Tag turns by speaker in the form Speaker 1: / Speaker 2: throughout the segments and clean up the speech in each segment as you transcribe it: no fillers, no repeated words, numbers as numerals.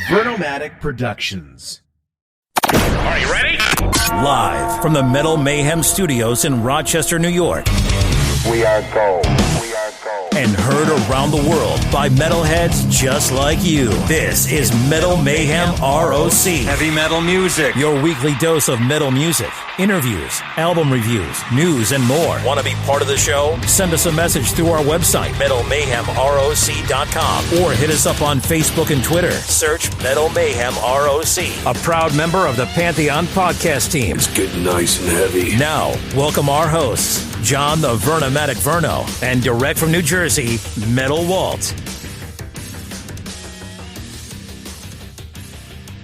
Speaker 1: Vernomatic Productions.
Speaker 2: Are you ready?
Speaker 3: Live from the Metal Mayhem Studios in Rochester, New York.
Speaker 4: We are gold.
Speaker 3: And heard around the world by metalheads just like you. This is Metal Mayhem ROC.
Speaker 2: Heavy metal music.
Speaker 3: Your weekly dose of metal music, interviews, album reviews, news, and more. Want to be part of the show? Send us a message through our website, metalmayhemroc.com, or hit us up on Facebook and Twitter. Search Metal Mayhem ROC, a proud member of the Pantheon podcast team.
Speaker 5: It's getting nice and heavy.
Speaker 3: Now, welcome our hosts, John the Vernomatic Verno, and direct from New Jersey, Metal Walt.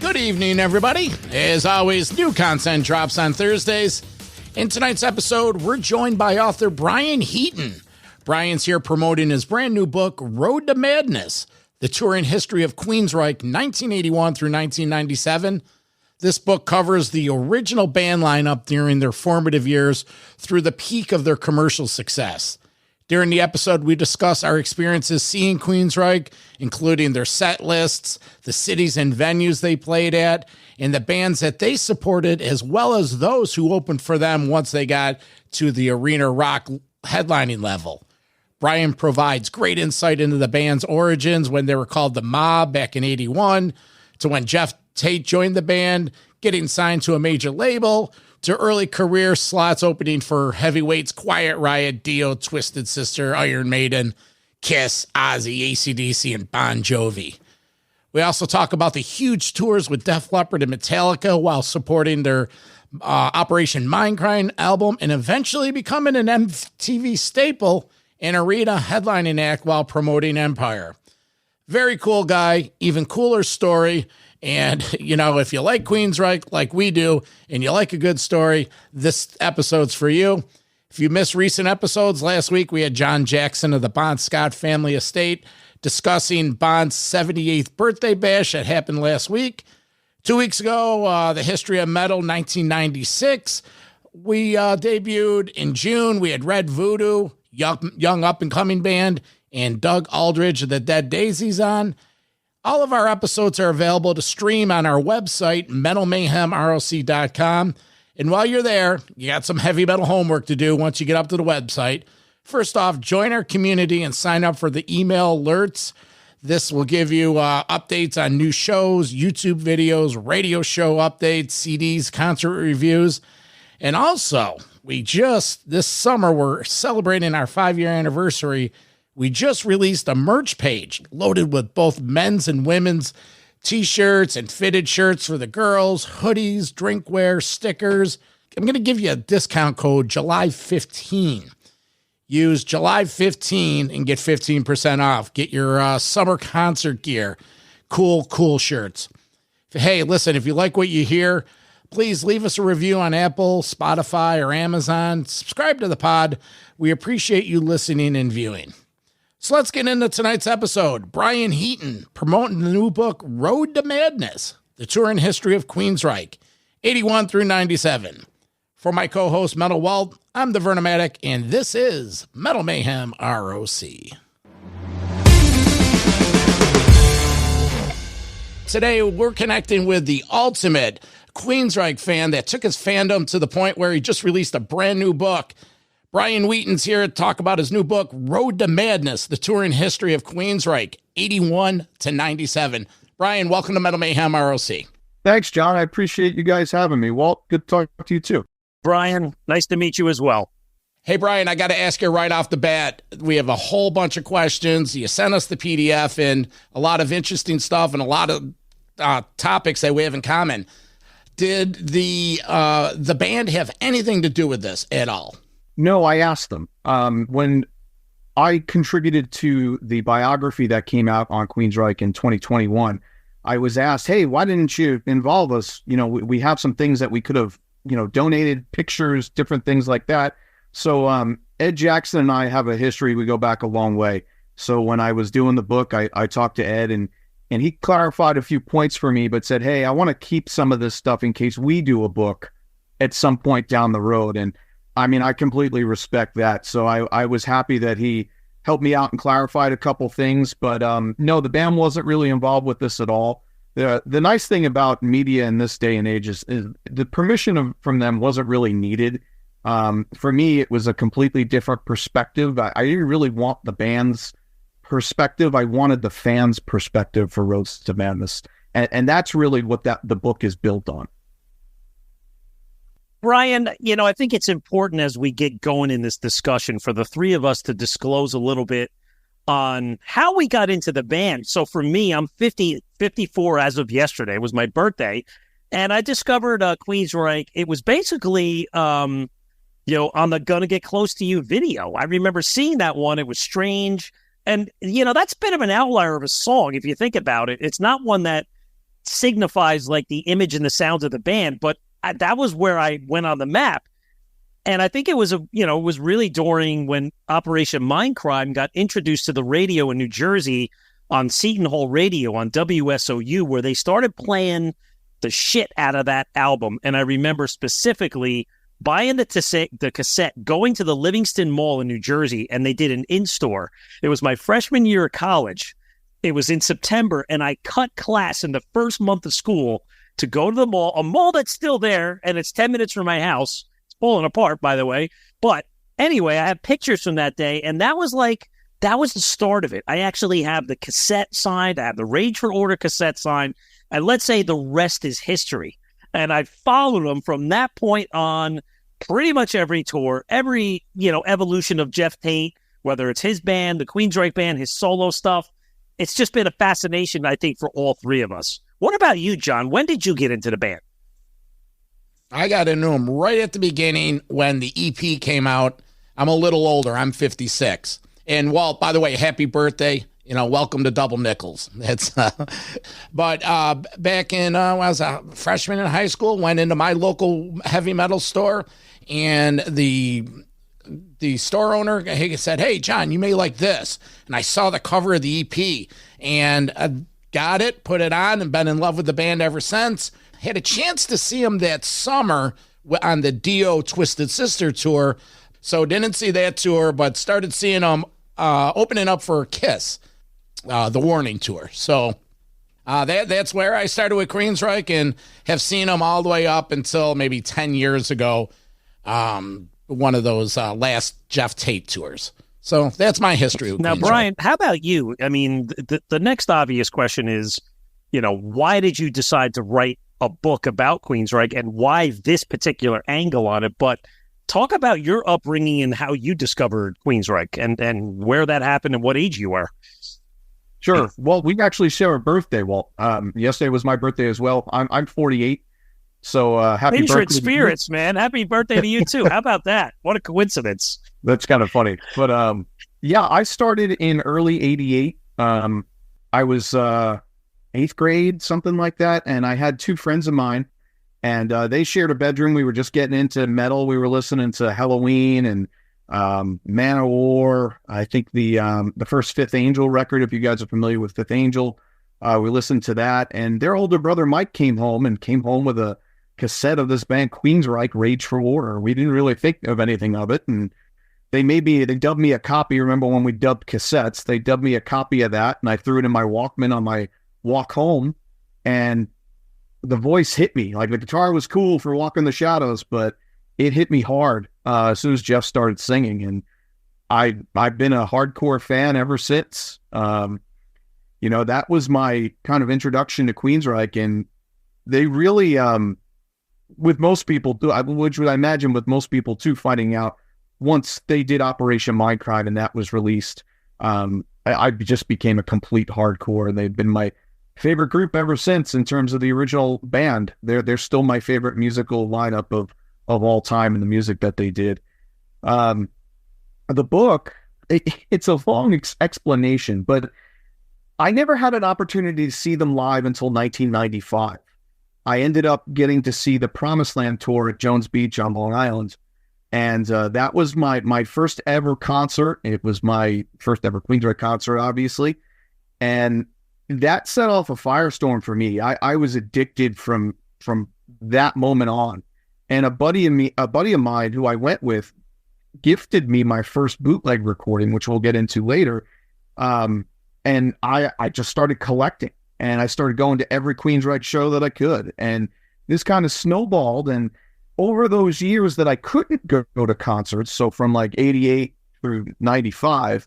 Speaker 6: Good evening, everybody. As always, new content drops on Thursdays. In tonight's episode, we're joined by author Brian Heaton. Brian's here promoting his brand new book, Road to Madness, The Touring History of Queensryche, 1981 through 1997. This book covers the original band lineup during their formative years through the peak of their commercial success. During the episode, we discuss our experiences seeing Queensryche, including their set lists, the cities and venues they played at, and the bands that they supported, as well as those who opened for them once they got to the arena rock headlining level. Brian provides great insight into the band's origins when they were called The Mob back in 81, to when Jeff Tate joined the band, getting signed to a major label, to early career slots opening for heavyweights Quiet Riot, Dio, Twisted Sister, Iron Maiden, Kiss, Ozzy, AC/DC, and Bon Jovi. We also talk about the huge tours with Def Leppard and Metallica while supporting their Operation Mindcrime album and eventually becoming an MTV staple and arena headlining act while promoting Empire. Very cool guy, even cooler story. And, you know, if you like Queensryche like we do, and you like a good story, this episode's for you. If you missed recent episodes, last week we had John Jackson of the Bon Scott family estate discussing Bon's 78th birthday bash that happened last week. 2 weeks ago, the history of metal, 1996. We debuted in June. We had Red Voodoo, young up-and-coming band, and Doug Aldridge of the Dead Daisies on. All of our episodes are available to stream on our website, metalmayhemroc.com. And while you're there, you got some heavy metal homework to do once you get up to the website. First off, join our community and sign up for the email alerts. This will give you updates on new shows, YouTube videos, radio show updates, CDs, concert reviews. And also, this summer, we're celebrating our 5-year anniversary. We just released a merch page loaded with both men's and women's t-shirts and fitted shirts for the girls, hoodies, drinkware, stickers. I'm going to give you a discount code, July 15. Use July 15 and get 15% off. Get your summer concert gear. Cool shirts. Hey, listen, if you like what you hear, please leave us a review on Apple, Spotify, or Amazon. Subscribe to the pod. We appreciate you listening and viewing. So let's get into tonight's episode. Brian Heaton promoting the new book, Road to Madness, The Touring History of Queensryche, 81 through 97. For my co-host, Metal Walt, I'm the Vernomatic, and this is Metal Mayhem ROC. Today, we're connecting with the ultimate Queensryche fan that took his fandom to the point where he just released a brand new book. Brian Heaton's here to talk about his new book, Road to Madness, The Touring History of Queensryche, 81 to 97. Brian, welcome to Metal Mayhem ROC.
Speaker 7: Thanks, John. I appreciate you guys having me. Walt, good to talk to you too.
Speaker 8: Brian, nice to meet you as well.
Speaker 6: Hey, Brian, I got to ask you right off the bat. We have a whole bunch of questions. You sent us the PDF and a lot of interesting stuff and a lot of topics that we have in common. Did the band have anything to do with this at all?
Speaker 7: No, I asked them. When I contributed to the biography that came out on Queensryche in 2021, I was asked, hey, why didn't you involve us? You know, we have some things that we could have, donated, pictures, different things like that. So Ed Jackson and I have a history. We go back a long way. So when I was doing the book, I talked to Ed and he clarified a few points for me, but said, hey, I want to keep some of this stuff in case we do a book at some point down the road. And I mean, I completely respect that. So I was happy that he helped me out and clarified a couple things. But no, the band wasn't really involved with this at all. The nice thing about media in this day and age is the permission from them wasn't really needed. For me, it was a completely different perspective. I didn't really want the band's perspective. I wanted the fans' perspective for Roads to Madness. And that's really what the book is built on.
Speaker 8: Brian, I think it's important as we get going in this discussion for the three of us to disclose a little bit on how we got into the band. So for me, I'm 54 as of yesterday. It was my birthday. And I discovered Queensryche. It was basically, on the Gonna Get Close to You video. I remember seeing that one. It was strange. And, that's a bit of an outlier of a song, if you think about it. It's not one that signifies like the image and the sounds of the band, but that was where I went on the map. And I think it was it was really during when Operation Mindcrime got introduced to the radio in New Jersey on Seton Hall Radio on WSOU, where they started playing the shit out of that album. And I remember specifically buying the cassette, going to the Livingston Mall in New Jersey, and they did an in-store. It was my freshman year of college. It was in September, and I cut class in the first month of school to go to the mall, a mall that's still there, and it's 10 minutes from my house. It's falling apart, by the way. But anyway, I have pictures from that day, and that was the start of it. I actually have the cassette signed. I have the Rage for Order cassette signed. And let's say the rest is history. And I followed them from that point on pretty much every tour, every, evolution of Jeff Tate, whether it's his band, the Queensryche band, his solo stuff. It's just been a fascination, I think, for all three of us. What about you, John? When did you get into the band?
Speaker 6: I got into them right at the beginning when the EP came out. I'm a little older. I'm 56. And Walt, by the way, happy birthday. Welcome to Double Nickels. But back in, when I was a freshman in high school, went into my local heavy metal store, and the store owner, he said, "Hey, John, you may like this." And I saw the cover of the EP, and I got it, put it on, and been in love with the band ever since. Had a chance to see them that summer on the Dio Twisted Sister tour. So didn't see that tour, but started seeing them opening up for Kiss. The Warning tour. So that's where I started with Queensryche and have seen them all the way up until maybe 10 years ago. One of those last Jeff Tate tours. So that's my history with
Speaker 8: Now,
Speaker 6: Queensryche.
Speaker 8: Brian, how about you? I mean, the next obvious question is, why did you decide to write a book about Queensryche and why this particular angle on it? But talk about your upbringing and how you discovered Queensryche and where that happened and what age you were.
Speaker 7: Sure. Well, we actually share a birthday, Walt. Yesterday was my birthday as well. I'm 48. So happy
Speaker 8: Kindred
Speaker 7: birthday.
Speaker 8: spirits, man. Happy birthday to you too. How about that? What a coincidence.
Speaker 7: That's kind of funny. But I started in early 88. I was 8th grade, something like that. And I had two friends of mine, and they shared a bedroom. We were just getting into metal. We were listening to Halloween and Manowar. I think the first Fifth Angel record, if you guys are familiar with Fifth Angel, we listened to that. And their older brother Mike came home with a cassette of this band Queensryche, Rage for Order. We didn't really think of anything of it, and they dubbed me a copy. Remember when we dubbed cassettes? They dubbed me a copy of that, and I threw it in my Walkman on my walk home, and the voice hit me. Like, the guitar was cool for Walking the Shadows, but it hit me hard as soon as Jeff started singing, and I've been a hardcore fan ever since. That was my kind of introduction to Queensryche, and they really, with most people, which I imagine with most people too, finding out once they did Operation Mindcrime and that was released, I just became a complete hardcore, and they've been my favorite group ever since. In terms of the original band, they're still my favorite musical lineup of all time and the music that they did. The book, it's a long explanation, but I never had an opportunity to see them live until 1995. I ended up getting to see the Promised Land tour at Jones Beach on Long Island. And that was my first ever concert. It was my first ever Queensryche concert, obviously. And that set off a firestorm for me. I was addicted from that moment on. And a buddy of mine who I went with gifted me my first bootleg recording, which we'll get into later. And I just started collecting. And I started going to every Queensryche show that I could. And this kind of snowballed. And over those years that I couldn't go to concerts, so from like 88 through 95,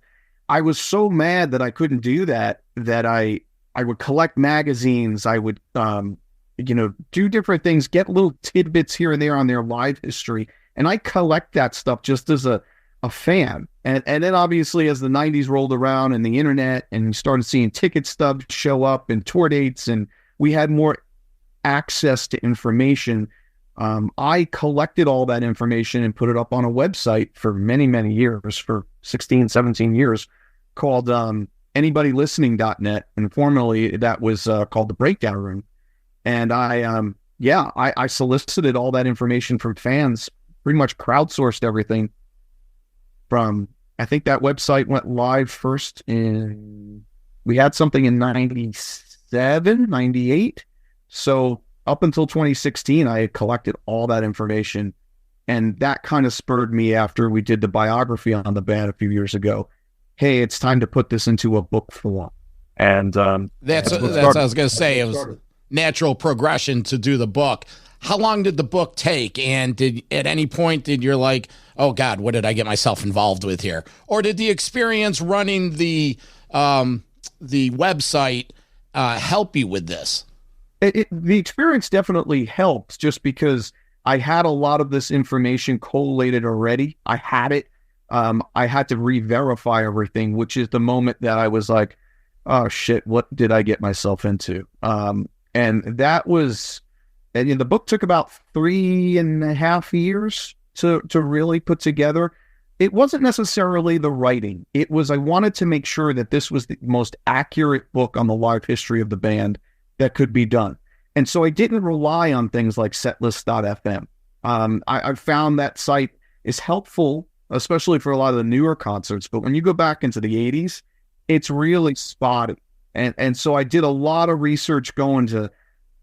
Speaker 7: I was so mad that I couldn't do that I would collect magazines. I would, do different things, get little tidbits here and there on their live history. And I collect that stuff just as a fan. And then obviously as the 90s rolled around and the internet and you started seeing ticket stubs show up and tour dates and we had more access to information, I collected all that information and put it up on a website for many, many years, for 16, 17 years, called anybodylistening.net. And formerly that was called The Breakdown Room. And I solicited all that information from fans, pretty much crowdsourced everything from, I think that website went live first we had something in 97, 98. So up until 2016, I had collected all that information. And that kind of spurred me after we did the biography on the band a few years ago. Hey, it's time to put this into a book form. And
Speaker 6: that's what I was going to say. It was natural progression to do the book. How long did the book take? And at any point did you're like, oh God, what did I get myself involved with here? Or did the experience running the website help you with this?
Speaker 7: The experience definitely helped, just because I had a lot of this information collated already. I had it. I had to re-verify everything, which is the moment that I was like, oh shit, what did I get myself into? And that was, and the book took about 3.5 years to really put together. It wasn't necessarily the writing. It was, I wanted to make sure that this was the most accurate book on the live history of the band that could be done. And so I didn't rely on things like setlist.fm. I found that site is helpful, especially for a lot of the newer concerts. But when you go back into the 80s, it's really spotty. And so I did a lot of research going to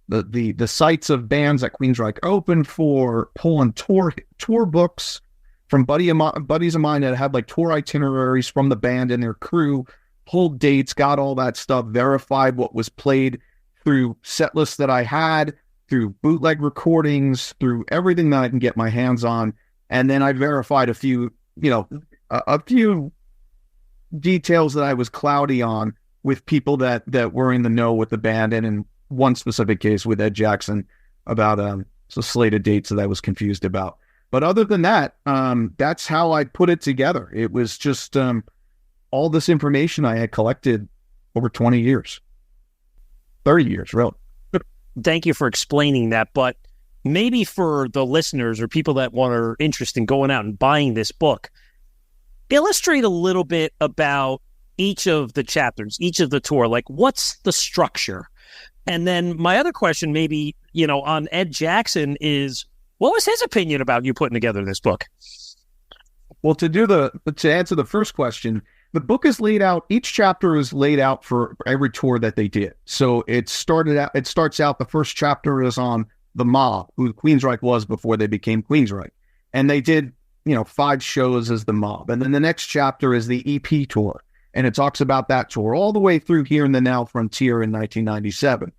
Speaker 7: the sites of bands that Queensryche opened for, pulling tour books from buddies of mine that had like tour itineraries from the band and their crew, pulled dates, got all that stuff, verified what was played through set lists that I had, through bootleg recordings, through everything that I can get my hands on. And then I verified a few details that I was cloudy on with people that were in the know with the band, and in one specific case with Ed Jackson about a slate of dates that I was confused about. But other than that, that's how I put it together. It was just all this information I had collected over 20 years, 30 years, really.
Speaker 8: Thank you for explaining that. But maybe for the listeners or people that are interested in going out and buying this book, illustrate a little bit about each of the chapters, each of the tour. Like, what's the structure? And then my other question, maybe, on Ed Jackson, is what was his opinion about you putting together this book?
Speaker 7: Well, to answer the first question, the book is laid out. Each chapter is laid out for every tour that they did. So it starts out. The first chapter is on the Mob, who Queensryche was before they became Queensryche, and they did 5 shows as the Mob. And then the next chapter is the EP tour, and it talks about that tour all the way through Here and the Now Frontier in 1997.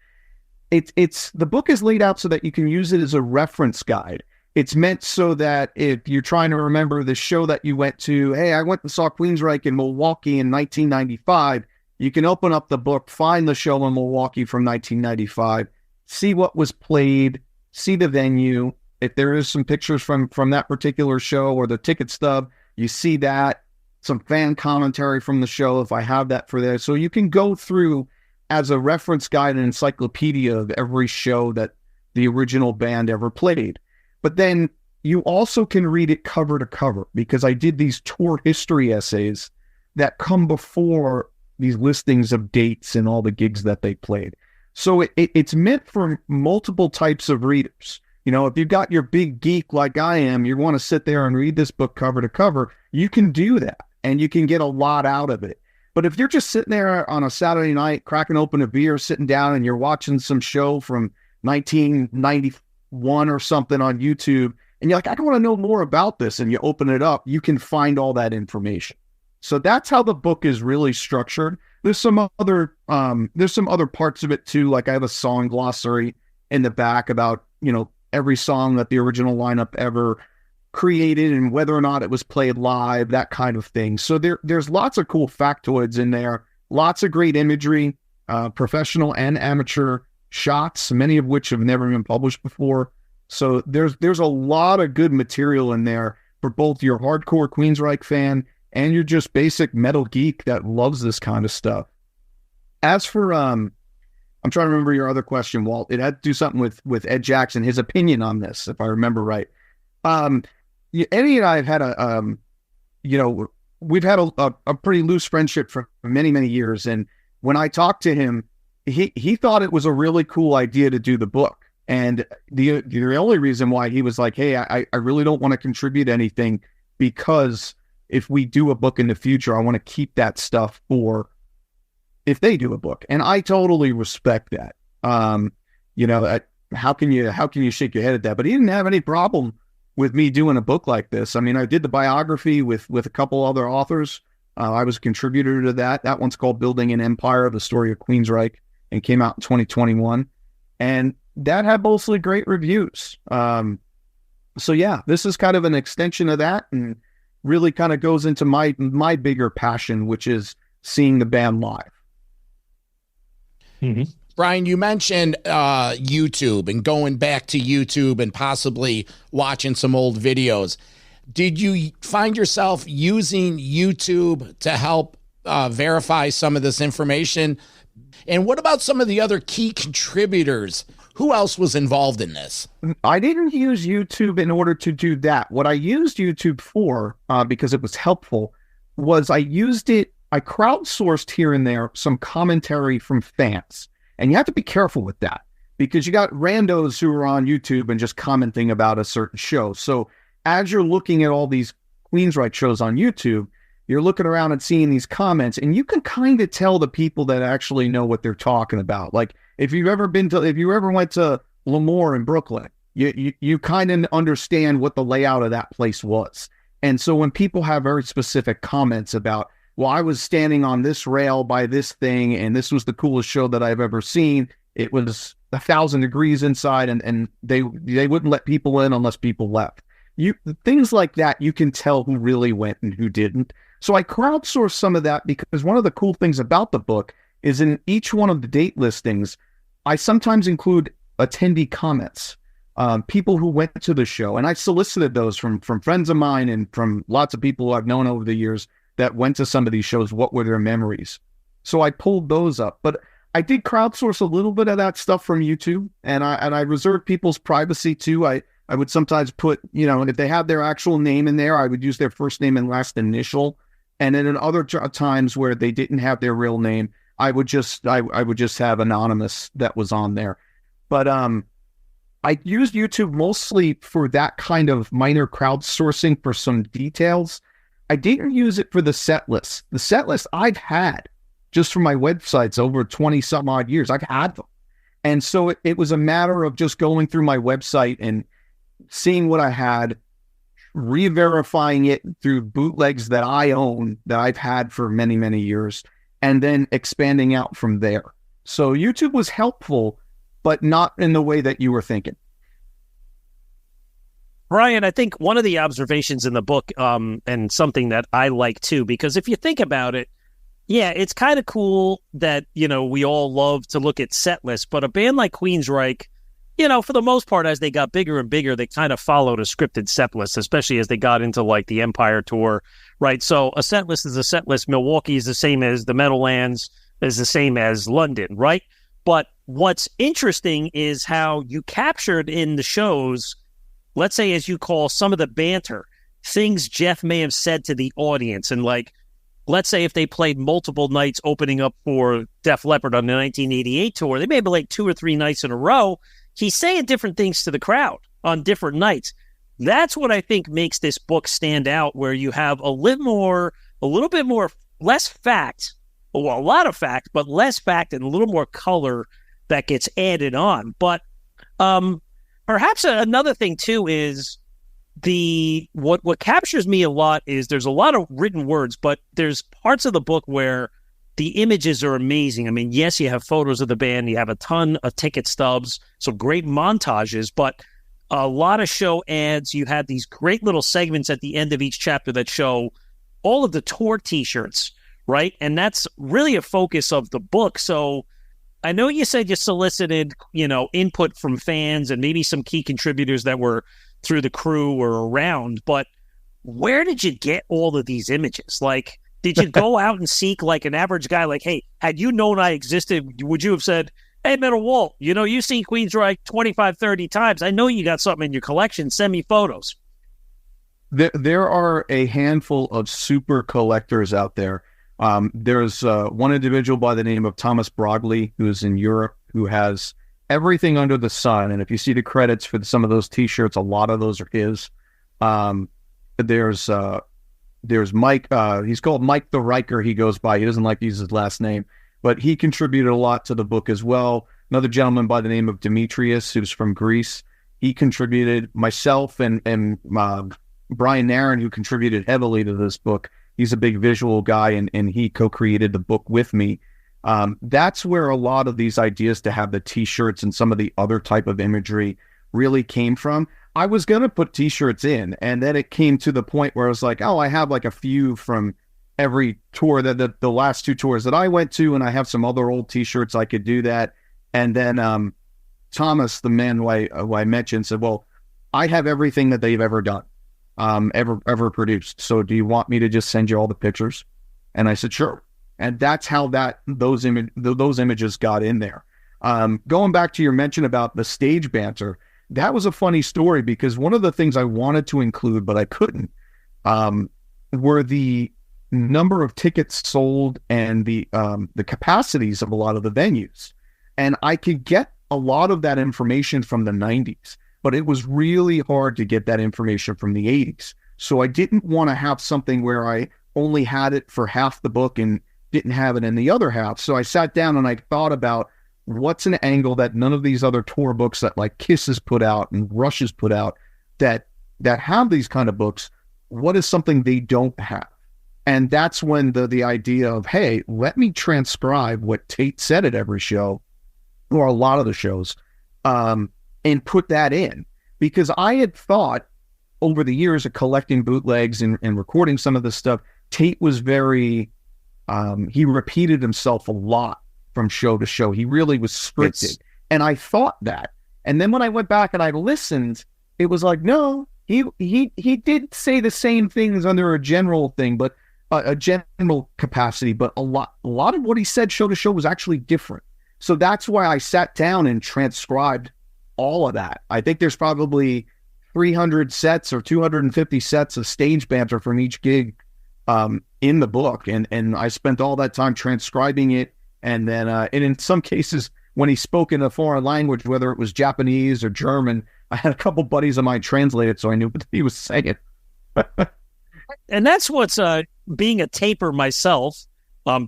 Speaker 7: The book is laid out so that you can use it as a reference guide. It's meant so that if you're trying to remember the show that you went to, hey, I went and saw Queensryche in Milwaukee in 1995, you can open up the book, find the show in Milwaukee from 1995, see what was played, see the venue. If there is some pictures from that particular show or the ticket stub, you see that, some fan commentary from the show if I have that for there. So you can go through as a reference guide and encyclopedia of every show that the original band ever played. But then you also can read it cover to cover, because I did these tour history essays that come before these listings of dates and all the gigs that they played. So it's meant for multiple types of readers. If you've got your big geek like I am, you want to sit there and read this book cover to cover, you can do that, and you can get a lot out of it. But if you're just sitting there on a Saturday night, cracking open a beer, sitting down, and you're watching some show from 1991 or something on YouTube, and you're like, I want to know more about this, and you open it up, you can find all that information. So that's how the book is really structured. There's some other parts of it too. Like I have a song glossary in the back about, every song that the original lineup ever created and whether or not it was played live, that kind of thing. So there's lots of cool factoids in there, lots of great imagery, professional and amateur shots, many of which have never been published before. So there's a lot of good material in there for both your hardcore Queensryche fan and your just basic metal geek that loves this kind of stuff. As for, I'm trying to remember your other question, Walt. It had to do something with Ed Jackson, his opinion on this, if I remember right. Eddie and I have had we've had a pretty loose friendship for many, many years. And when I talked to him, he thought it was a really cool idea to do the book. And the only reason why he was like, hey, I really don't want to contribute anything, because if we do a book in the future, I want to keep that stuff for if they do a book. And I totally respect that. How can you shake your head at that? But he didn't have any problem with me doing a book like this. I mean, I did the biography with a couple other authors. I was a contributor to that. That one's called Building an Empire, The Story of Queensryche, and came out in 2021. And that had mostly great reviews. So yeah, this is kind of an extension of that, and really kind of goes into my bigger passion, which is seeing the band live.
Speaker 6: Mm-hmm. Brian, you mentioned YouTube and going back to YouTube and possibly watching some old videos. Did you find yourself using YouTube to help verify some of this information? And what about some of the other key contributors? Who else was involved in this?
Speaker 7: I didn't use YouTube in order to do that. What I used YouTube for, because it was helpful, was I crowdsourced here and there some commentary from fans. And you have to be careful with that, because you got randos who are on YouTube and just commenting about a certain show. So as you're looking at all these Queensryche shows on YouTube, you're looking around and seeing these comments, and you can kind of tell the people that actually know what they're talking about. Like if you ever went to Lemoore in Brooklyn, you kind of understand what the layout of that place was. And so when people have very specific comments about, well, I was standing on this rail by this thing, and this was the coolest show that I've ever seen. It was 1,000 degrees inside, and they wouldn't let people in unless people left. Things like that, you can tell who really went and who didn't. So I crowdsourced some of that, because one of the cool things about the book is in each one of the date listings, I sometimes include attendee comments, people who went to the show. And I solicited those from friends of mine and from lots of people who I've known over the years that went to some of these shows. What were their memories? So I pulled those up. But I did crowdsource a little bit of that stuff from YouTube, and I reserved people's privacy too. I would sometimes put, if they had their actual name in there, I would use their first name and last initial. And then in other times where they didn't have their real name, I would just have anonymous that was on there. But I used YouTube mostly for that kind of minor crowdsourcing for some details. I didn't use it for the set list. The set list I've had just from my websites over 20 some odd years. I've had them. And so it was a matter of just going through my website and seeing what I had, re-verifying it through bootlegs that I own, that I've had for many, many years, and then expanding out from there. So YouTube was helpful, but not in the way that you were thinking.
Speaker 8: Brian, I think one of the observations in the book, and something that I like too, because if you think about it, yeah, it's kind of cool that, we all love to look at set lists, but a band like Queensryche, for the most part, as they got bigger and bigger, they kind of followed a scripted set list, especially as they got into like the Empire Tour, right? So a set list is a set list. Milwaukee is the same as the Meadowlands, is the same as London, right? But what's interesting is how you captured in the shows, let's say, as you call, some of the banter, things Jeff may have said to the audience. And like, let's say if they played multiple nights opening up for Def Leppard on the 1988 tour, they may have like 2 or 3 nights in a row. He's saying different things to the crowd on different nights. That's what I think makes this book stand out, where you have a little bit more, less fact, well, a lot of fact, but less fact and a little more color that gets added on. But perhaps another thing too is what captures me a lot is there's a lot of written words, but there's parts of the book where the images are amazing. I mean, yes, you have photos of the band, you have a ton of ticket stubs, some great montages, but a lot of show ads. You had these great little segments at the end of each chapter that show all of the tour T-shirts, right? And that's really a focus of the book. So I know you said you solicited, input from fans and maybe some key contributors that were through the crew or around, but where did you get all of these images? Like, did you go out and seek like an average guy? Like, hey, had you known I existed, would you have said, hey, Metal Walt, you've seen Queensryche 25, 30 times. I know you got something in your collection. Send me photos.
Speaker 7: There are a handful of super collectors out there. There's one individual by the name of Thomas Brogley, who's in Europe, who has everything under the sun. And if you see the credits for some of those T-shirts, a lot of those are his. There's Mike. He's called Mike the Riker. He goes by. He doesn't like to use his last name, but he contributed a lot to the book as well. Another gentleman by the name of Demetrius, who's from Greece. He contributed. Myself and Brian Nairn, who contributed heavily to this book. He's a big visual guy, and he co-created the book with me. That's where a lot of these ideas to have the T-shirts and some of the other type of imagery really came from. I was going to put T-shirts in, and then it came to the point where I was like, oh, I have like a few from every tour, that the last two tours that I went to, and I have some other old T-shirts. I could do that. And then Thomas, the man who I mentioned, said, well, I have everything that they've ever done, ever produced. So do you want me to just send you all the pictures? And I said, sure. And that's how those images got in there. Going back to your mention about the stage banter, that was a funny story, because one of the things I wanted to include, but I couldn't, were the number of tickets sold and the capacities of a lot of the venues. And I could get a lot of that information from the 90s, but it was really hard to get that information from the 80s. So I didn't want to have something where I only had it for half the book and didn't have it in the other half. So I sat down and I thought about what's an angle that none of these other tour books that like Kiss has put out and Rush has put out that have these kind of books, what is something they don't have? And that's when the idea of, hey, let me transcribe what Tate said at every show, or a lot of the shows, and put that in. Because I had thought over the years of collecting bootlegs and recording some of this stuff, Tate was very, he repeated himself a lot from show to show. He really was scripted. And I thought that. And then when I went back and I listened, it was like, no, he did say the same things under a general thing, but a general capacity, but a lot of what he said show to show was actually different. So that's why I sat down and transcribed all of that. I think there's probably 300 sets or 250 sets of stage banter from each gig in the book. And I spent all that time transcribing it. And then and in some cases, when he spoke in a foreign language, whether it was Japanese or German, I had a couple buddies of mine translate it so I knew what he was saying.
Speaker 8: And that's what's being a taper myself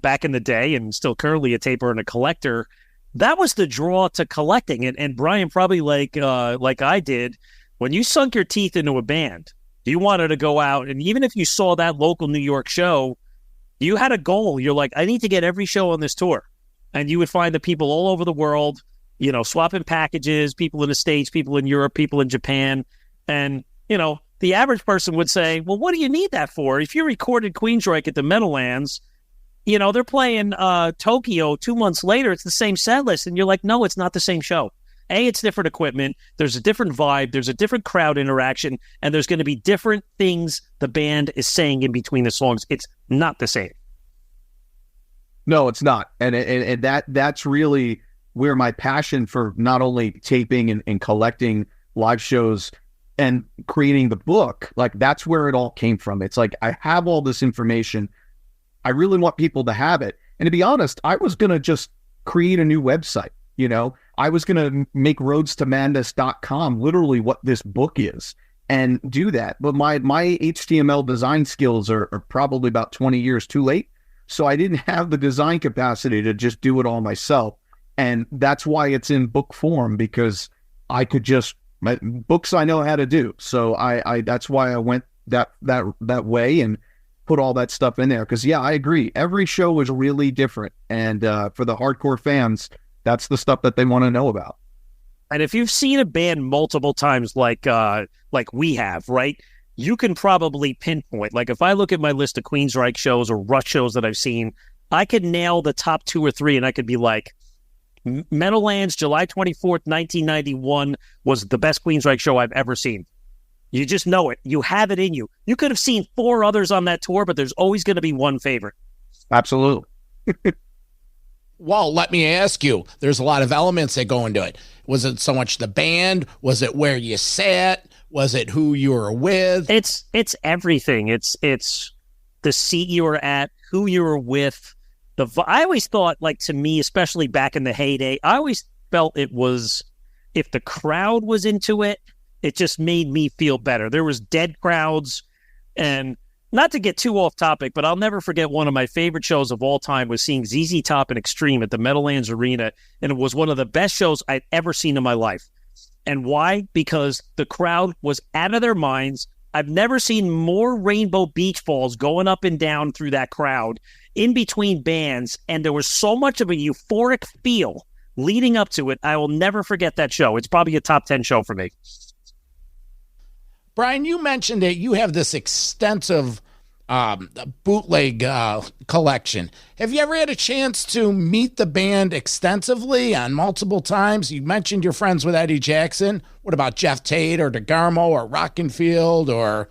Speaker 8: back in the day, and still currently a taper and a collector. That was the draw to collecting it. And Brian, probably like I did, when you sunk your teeth into a band, you wanted to go out, and even if you saw that local New York show, you had a goal. You're like, I need to get every show on this tour. And you would find the people all over the world, swapping packages, people in the States, people in Europe, people in Japan. And, the average person would say, well, what do you need that for? If you recorded Queensryche at the Meadowlands, they're playing Tokyo 2 months later, it's the same set list. And you're like, no, it's not the same show. A, it's different equipment. There's a different vibe. There's a different crowd interaction. And there's going to be different things the band is saying in between the songs. It's not the same.
Speaker 7: No, it's not. And that's really where my passion for not only taping and collecting live shows and creating the book, like that's where it all came from. It's like, I have all this information. I really want people to have it. And to be honest, I was going to just create a new website. I was going to make roadstomandus.com literally what this book is and do that. But my HTML design skills are probably about 20 years too late. So I didn't have the design capacity to just do it all myself. And that's why it's in book form, because I could just My books I know how to do. So I that's why I went that way and put all that stuff in there. Because, yeah, I agree. Every show was really different. And for the hardcore fans, that's the stuff that they want to know about.
Speaker 8: And if you've seen a band multiple times like we have, right, you can probably pinpoint. Like if I look at my list of Queensryche shows or Rush shows that I've seen, I could nail the top 2 or 3, and I could be like, Meadowlands, July 24th, 1991 was the best Queensryche show I've ever seen. You just know it. You have it in you. You could have seen 4 others on that tour, but there's always going to be one favorite.
Speaker 7: Absolutely.
Speaker 6: Well, let me ask you, there's a lot of elements that go into it. Was it so much the band? Was it where you sat? Was it who you were with?
Speaker 8: It's everything. It's the seat you were at, who you were with. I always thought, like, to me, especially back in the heyday, I always felt it was, if the crowd was into it, it just made me feel better. There was dead crowds, and not to get too off topic, but I'll never forget one of my favorite shows of all time was seeing ZZ Top and Extreme at the Meadowlands Arena, and it was one of the best shows I'd ever seen in my life. And why? Because the crowd was out of their minds. I've never seen more rainbow beach balls going up and down through that crowd in between bands, and there was so much of a euphoric feel leading up to it. I will never forget that show. It's probably a top 10 show for me.
Speaker 6: Brian, you mentioned that you have this extensive bootleg collection. Have you ever had a chance to meet the band extensively on multiple times? You mentioned you're friends with Eddie Jackson. What about Jeff Tate or DeGarmo or Rockenfield or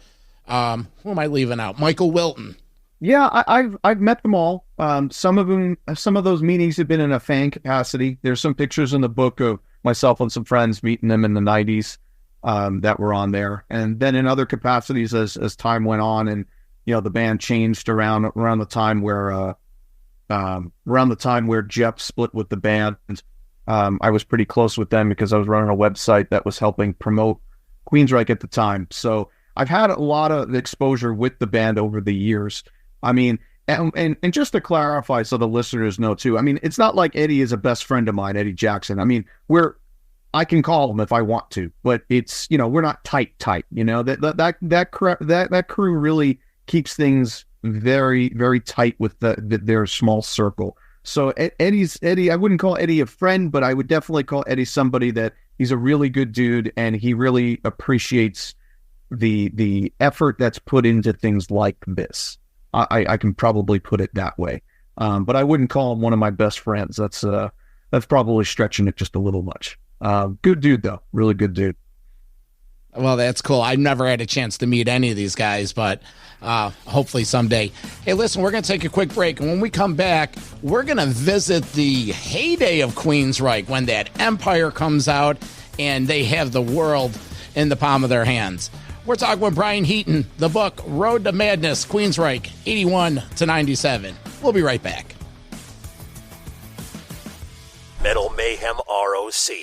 Speaker 6: who am I leaving out? Michael Wilton.
Speaker 7: Yeah, I've met them all. Some of those meetings have been in a fan capacity. There's some pictures in the book of myself and some friends meeting them in the 90s that were on there. And then in other capacities as time went on and, you know, the band changed around the time where Jeff split with the band. I was pretty close with them because I was running a website that was helping promote Queensryche at the time. So I've had a lot of exposure with the band over the years. I mean, and just to clarify so the listeners know too, I mean, it's not like Eddie is a best friend of mine, Eddie Jackson. I mean, I can call him if I want to, but it's, you know, we're not tight, you know, that crew really keeps things very, very tight with their small circle. So Eddie, I wouldn't call Eddie a friend, but I would definitely call Eddie somebody that he's a really good dude and he really appreciates the effort that's put into things like this. I can probably put it that way. But I wouldn't call him one of my best friends. That's probably stretching it just a little much. Good dude though. Really good dude.
Speaker 6: Well, that's cool. I've never had a chance to meet any of these guys, but hopefully someday. Hey, listen, we're going to take a quick break, and when we come back, we're going to visit the heyday of Queensryche when that empire comes out and they have the world in the palm of their hands. We're talking with Brian Heaton, the book Road to Madness, Queensryche, 81 to 97. We'll be right back.
Speaker 3: Metal Mayhem ROC.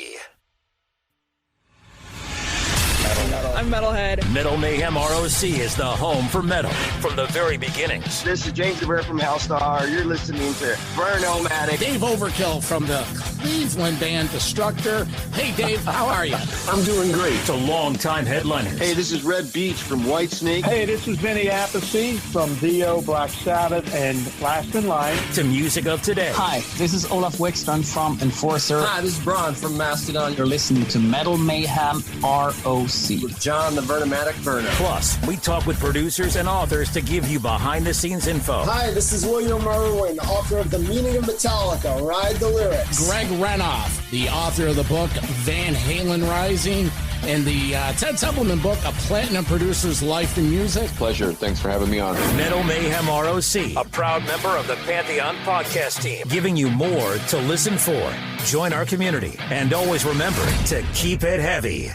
Speaker 5: I'm Metalhead.
Speaker 3: Metal Mayhem ROC is the home for metal from the very beginnings.
Speaker 4: This is James DeBrett from Hellstar. You're listening to Burnomatic.
Speaker 6: Dave Overkill from the Cleveland band Destructor. Hey, Dave, how are you?
Speaker 4: I'm doing great.
Speaker 3: To longtime headliners.
Speaker 4: Hey, this is Red Beach from Whitesnake.
Speaker 9: Hey, this is Vinny Appice from Dio, Black Sabbath, and Last in Line.
Speaker 3: To music of today.
Speaker 10: Hi, this is Olaf Wickstrand from Enforcer.
Speaker 11: Hi, this is Braun from Mastodon.
Speaker 10: You're listening to Metal Mayhem ROC.
Speaker 11: With John the Vernomatic Burner.
Speaker 3: Plus, we talk with producers and authors to give you behind-the-scenes info.
Speaker 12: Hi, this is William Merwin, author of The Meaning of Metallica, Ride the Lyrics.
Speaker 6: Greg Renoff, the author of the book Van Halen Rising and the Ted Templeman book, A Platinum Producer's Life in Music.
Speaker 13: Pleasure. Thanks for having me on.
Speaker 3: Metal Mayhem ROC, a proud member of the Pantheon podcast team, giving you more to listen for. Join our community, and always remember to keep it heavy.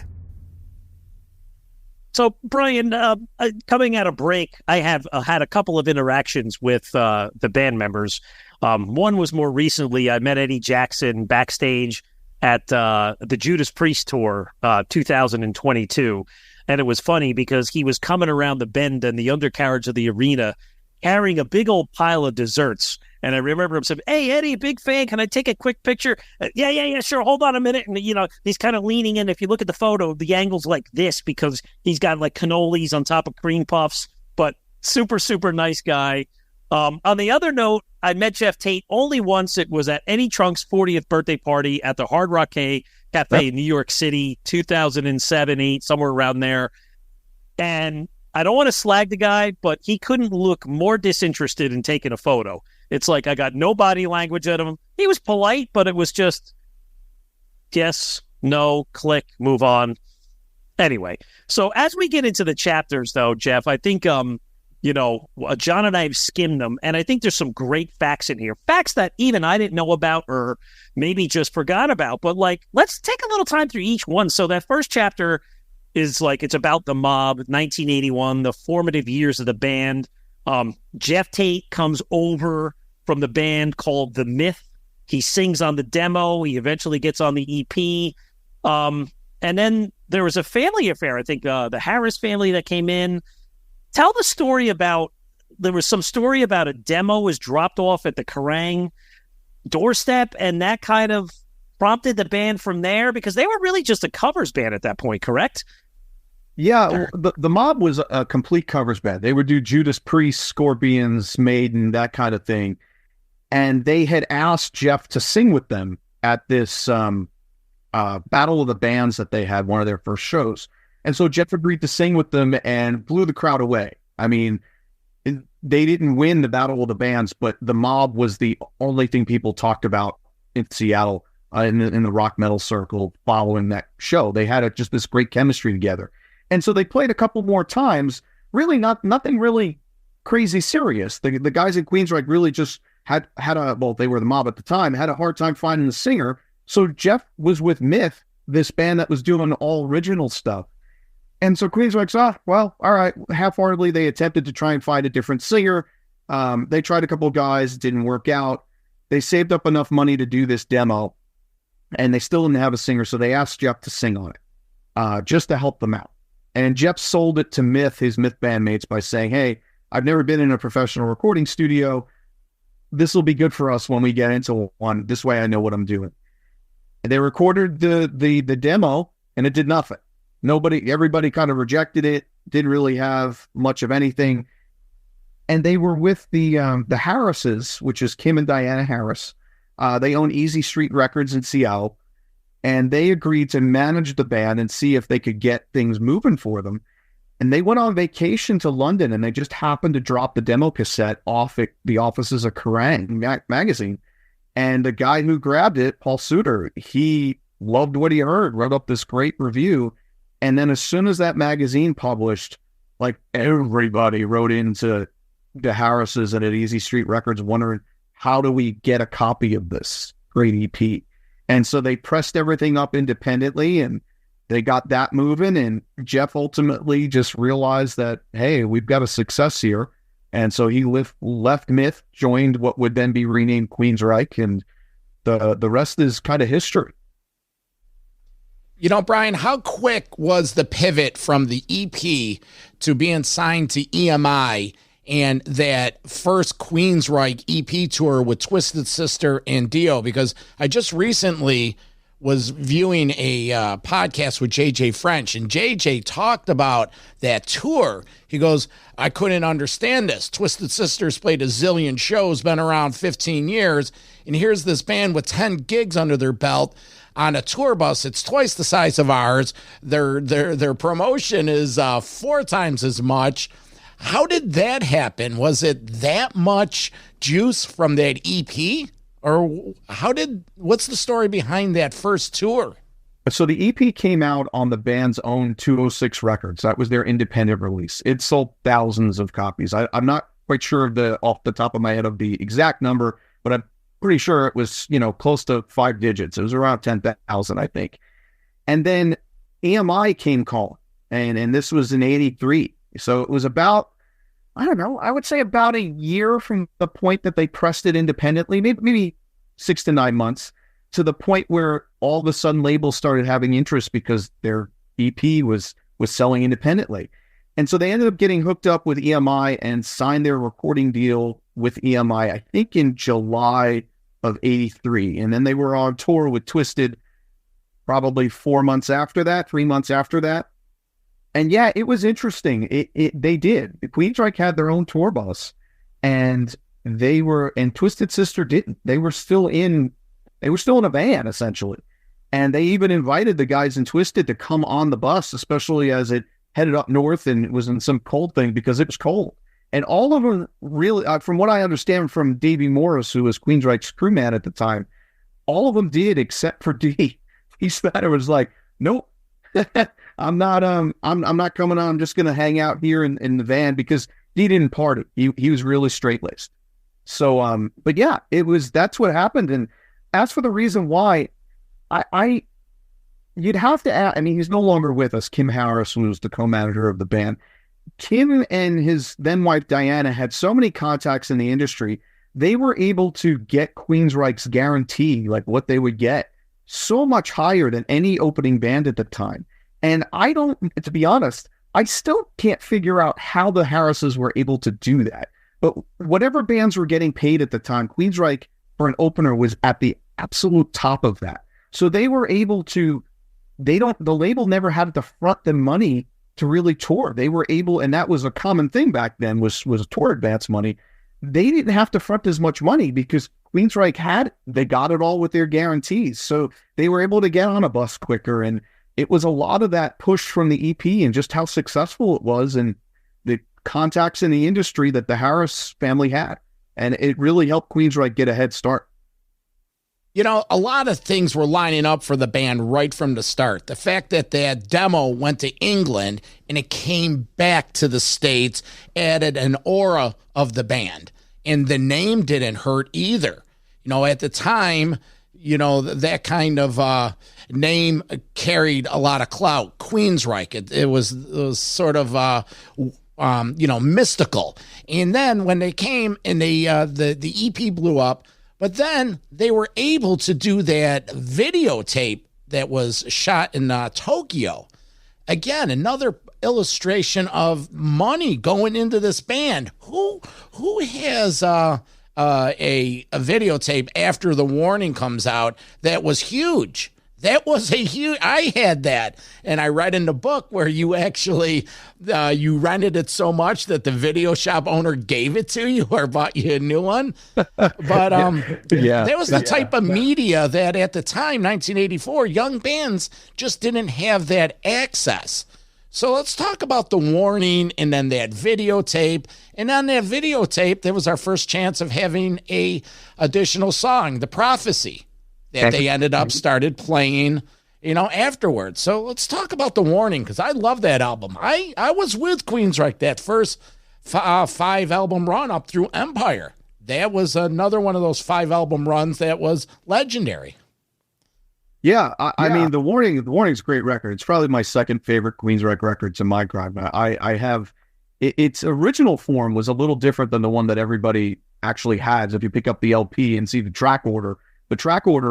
Speaker 8: So, Brian, coming out of break, I have had a couple of interactions with the band members. One was more recently, I met Eddie Jackson backstage at the Judas Priest tour 2022. And it was funny because he was coming around the bend and the undercarriage of the arena carrying a big old pile of desserts. And I remember him saying, "Hey, Eddie, big fan. Can I take a quick picture?" Yeah, sure. Hold on a minute. And, he's kind of leaning in. If you look at the photo, the angle's like this because he's got like cannolis on top of cream puffs, but super, super nice guy. On the other note, I met Jeff Tate only once. It was at Eddie Trunk's 40th birthday party at the Hard Rock Cafe in New York City, 2007, 8, somewhere around there. And I don't want to slag the guy, but he couldn't look more disinterested in taking a photo. It's like I got no body language at him. He was polite, but it was just yes, no, click, move on. Anyway, so as we get into the chapters, though, Jeff, I think, John and I have skimmed them, and I think there's some great facts in here. Facts that even I didn't know about or maybe just forgot about. But, let's take a little time through each one. So that first chapter is it's about the mob, 1981, the formative years of the band. Jeff Tate comes over from the band called The Myth. He sings on the demo. He eventually gets on the EP. And then there was a family affair. I think the Harris family that came in. Tell the story there was some story about a demo was dropped off at the Kerrang doorstep, and that kind of prompted the band from there because they were really just a covers band at that point, correct?
Speaker 7: Yeah, the mob was a complete covers band. They would do Judas Priest, Scorpions, Maiden, that kind of thing. And they had asked Jeff to sing with them at this Battle of the Bands that they had, one of their first shows. And so Jeff agreed to sing with them and blew the crowd away. I mean, they didn't win the Battle of the Bands, but the mob was the only thing people talked about in Seattle in the rock metal circle following that show. They had just this great chemistry together. And so they played a couple more times, really nothing really crazy serious. The guys at Queensryche really just they were the mob at the time, had a hard time finding the singer. So Jeff was with Myth, this band that was doing all original stuff. And so Queensryche, all right, half-heartedly, they attempted to try and find a different singer. They tried a couple of guys, didn't work out. They saved up enough money to do this demo, and they still didn't have a singer, so they asked Jeff to sing on it, just to help them out. And Jeff sold it to Myth, his Myth bandmates, by saying, "Hey, I've never been in a professional recording studio. This will be good for us when we get into one. This way I know what I'm doing." And they recorded the demo, and it did nothing. Everybody kind of rejected it, didn't really have much of anything. And they were with the Harrises, which is Kim and Diana Harris. They own Easy Street Records in Seattle. And they agreed to manage the band and see if they could get things moving for them. And they went on vacation to London, and they just happened to drop the demo cassette off at the offices of Kerrang magazine. And the guy who grabbed it, Paul Suter, he loved what he heard, wrote up this great review. And then as soon as that magazine published, everybody wrote into the Harrises and at Easy Street Records wondering, how do we get a copy of this great EP? And so they pressed everything up independently, and they got that moving. And Jeff ultimately just realized that, hey, we've got a success here. And so he left Myth, joined what would then be renamed Queensryche, and the rest is kind of history.
Speaker 6: Brian, how quick was the pivot from the EP to being signed to EMI and that first Queensryche EP tour with Twisted Sister and Dio? Because I just recently was viewing a podcast with JJ French, and JJ talked about that tour. He goes, I couldn't understand this. Twisted Sisters played a zillion shows, been around 15 years, and here's this band with 10 gigs under their belt on a tour bus. It's twice the size of ours. Their promotion is 4 times as much. How did that happen? Was it that much juice from that EP? Or what's the story behind that first tour?
Speaker 7: So the EP came out on the band's own 206 Records. That was their independent release. It sold thousands of copies. I'm not quite sure off the top of my head of the exact number, but I'm pretty sure it was, close to 5 digits. It was around 10,000, I think. And then EMI came calling, and this was in 83. So it was about, I don't know, I would say about a year from the point that they pressed it independently, maybe 6 to 9 months, to the point where all of a sudden labels started having interest because their EP was selling independently. And so they ended up getting hooked up with EMI and signed their recording deal with EMI, I think in July of 83. And then they were on tour with Twisted probably 4 months after that, 3 months after that. And yeah, it was interesting. They did. Queensryche had their own tour bus, and Twisted Sister didn't. They were still in a van, essentially. And they even invited the guys in Twisted to come on the bus, especially as it headed up north and it was in some cold thing because it was cold. And all of them really, from what I understand from Davey Morris, who was Queensryche's crewman at the time, all of them did except for D. He Spatter was like, nope. I'm not coming on. I'm just going to hang out here in the van, because he didn't party. He was really straight-laced. So, but yeah, that's what happened. And as for the reason why, you'd have to ask, I mean, he's no longer with us. Kim Harris, who was the co-manager of the band. Kim and his then wife, Diana, had so many contacts in the industry. They were able to get Queensryche's guarantee, like what they would get, so much higher than any opening band at the time. And to be honest, I still can't figure out how the Harrises were able to do that. But whatever bands were getting paid at the time, Queensryche for an opener was at the absolute top of that. So they were able to, the label never had to front them money to really tour. They were able, and that was a common thing back then, was tour advance money. They didn't have to front as much money because Queensryche they got it all with their guarantees. So they were able to get on a bus quicker. And it was a lot of that push from the EP and just how successful it was and the contacts in the industry that the Harris family had. And it really helped Queensryche get a head start.
Speaker 6: You know, a lot of things were lining up for the band right from the start. The fact that that demo went to England and it came back to the States added an aura of the band. And the name didn't hurt either. You know, at the time, you know, that kind of name carried a lot of clout. Queensryche, it was sort of, you know, mystical. And then when they came and the EP blew up, but then they were able to do that videotape that was shot in Tokyo. Again, another illustration of money going into this band. Who has a videotape after The Warning comes out that was huge? That was I had that. And I read in the book where you actually, you rented it so much that the video shop owner gave it to you or bought you a new one. But that was the type of media that at the time, 1984, young bands just didn't have that access. So let's talk about The Warning and then that videotape. And on that videotape, there was our first chance of having a additional song, The Prophecy, that they ended up started playing, you know, afterwards. So let's talk about The Warning, because I love that album. I was with Queensryche that first 5-album run up through Empire. That was another one of those 5-album runs that was legendary.
Speaker 7: Yeah, I mean, The Warning's a great record. It's probably my second favorite Queensryche record to my crime. I have, its original form was a little different than the one that everybody actually has. If you pick up the LP and see the track order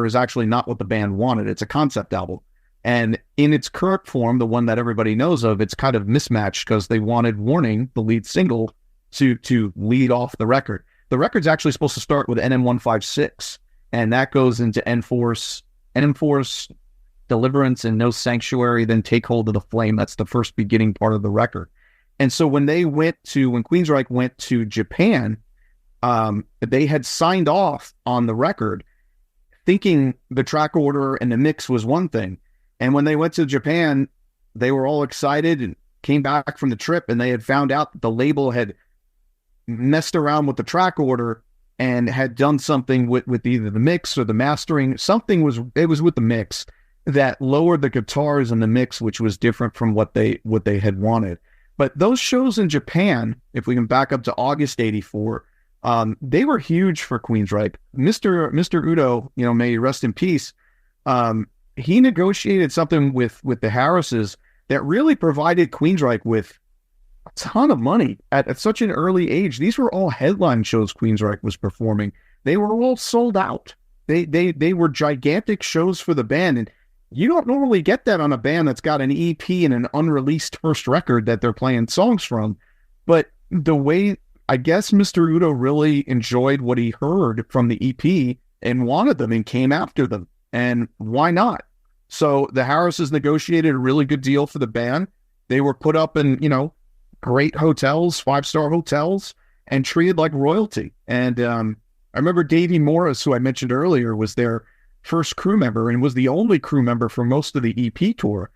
Speaker 7: is actually not what the band wanted. It's a concept album. And in its current form, the one that everybody knows of, it's kind of mismatched because they wanted Warning, the lead single, to lead off the record. The record's actually supposed to start with NM156, and that goes into Enforce, Deliverance, and No Sanctuary, then Take Hold of the Flame. That's the first beginning part of the record. And so when Queensryche went to Japan, they had signed off on the record thinking the track order and the mix was one thing. And when they went to Japan, they were all excited and came back from the trip, and they had found out that the label had messed around with the track order and had done something with either the mix or the mastering. It was with the mix that lowered the guitars in the mix, which was different from what they had wanted. But those shows in Japan, if we can back up to August 84, they were huge for Queensryche. Mr. Udo, you know, may he rest in peace. He negotiated something with the Harrises that really provided Queensryche with a ton of money at such an early age. These were all headline shows Queensryche was performing. They were all sold out. They were gigantic shows for the band. And You don't normally get that on a band that's got an EP and an unreleased first record that they're playing songs from. But the way, I guess Mr. Udo really enjoyed what he heard from the EP and wanted them and came after them. And why not? So the Harrises negotiated a really good deal for the band. They were put up in, great hotels, 5-star hotels, and treated like royalty. And I remember Davey Morris, who I mentioned earlier, was their first crew member and was the only crew member for most of the EP tour.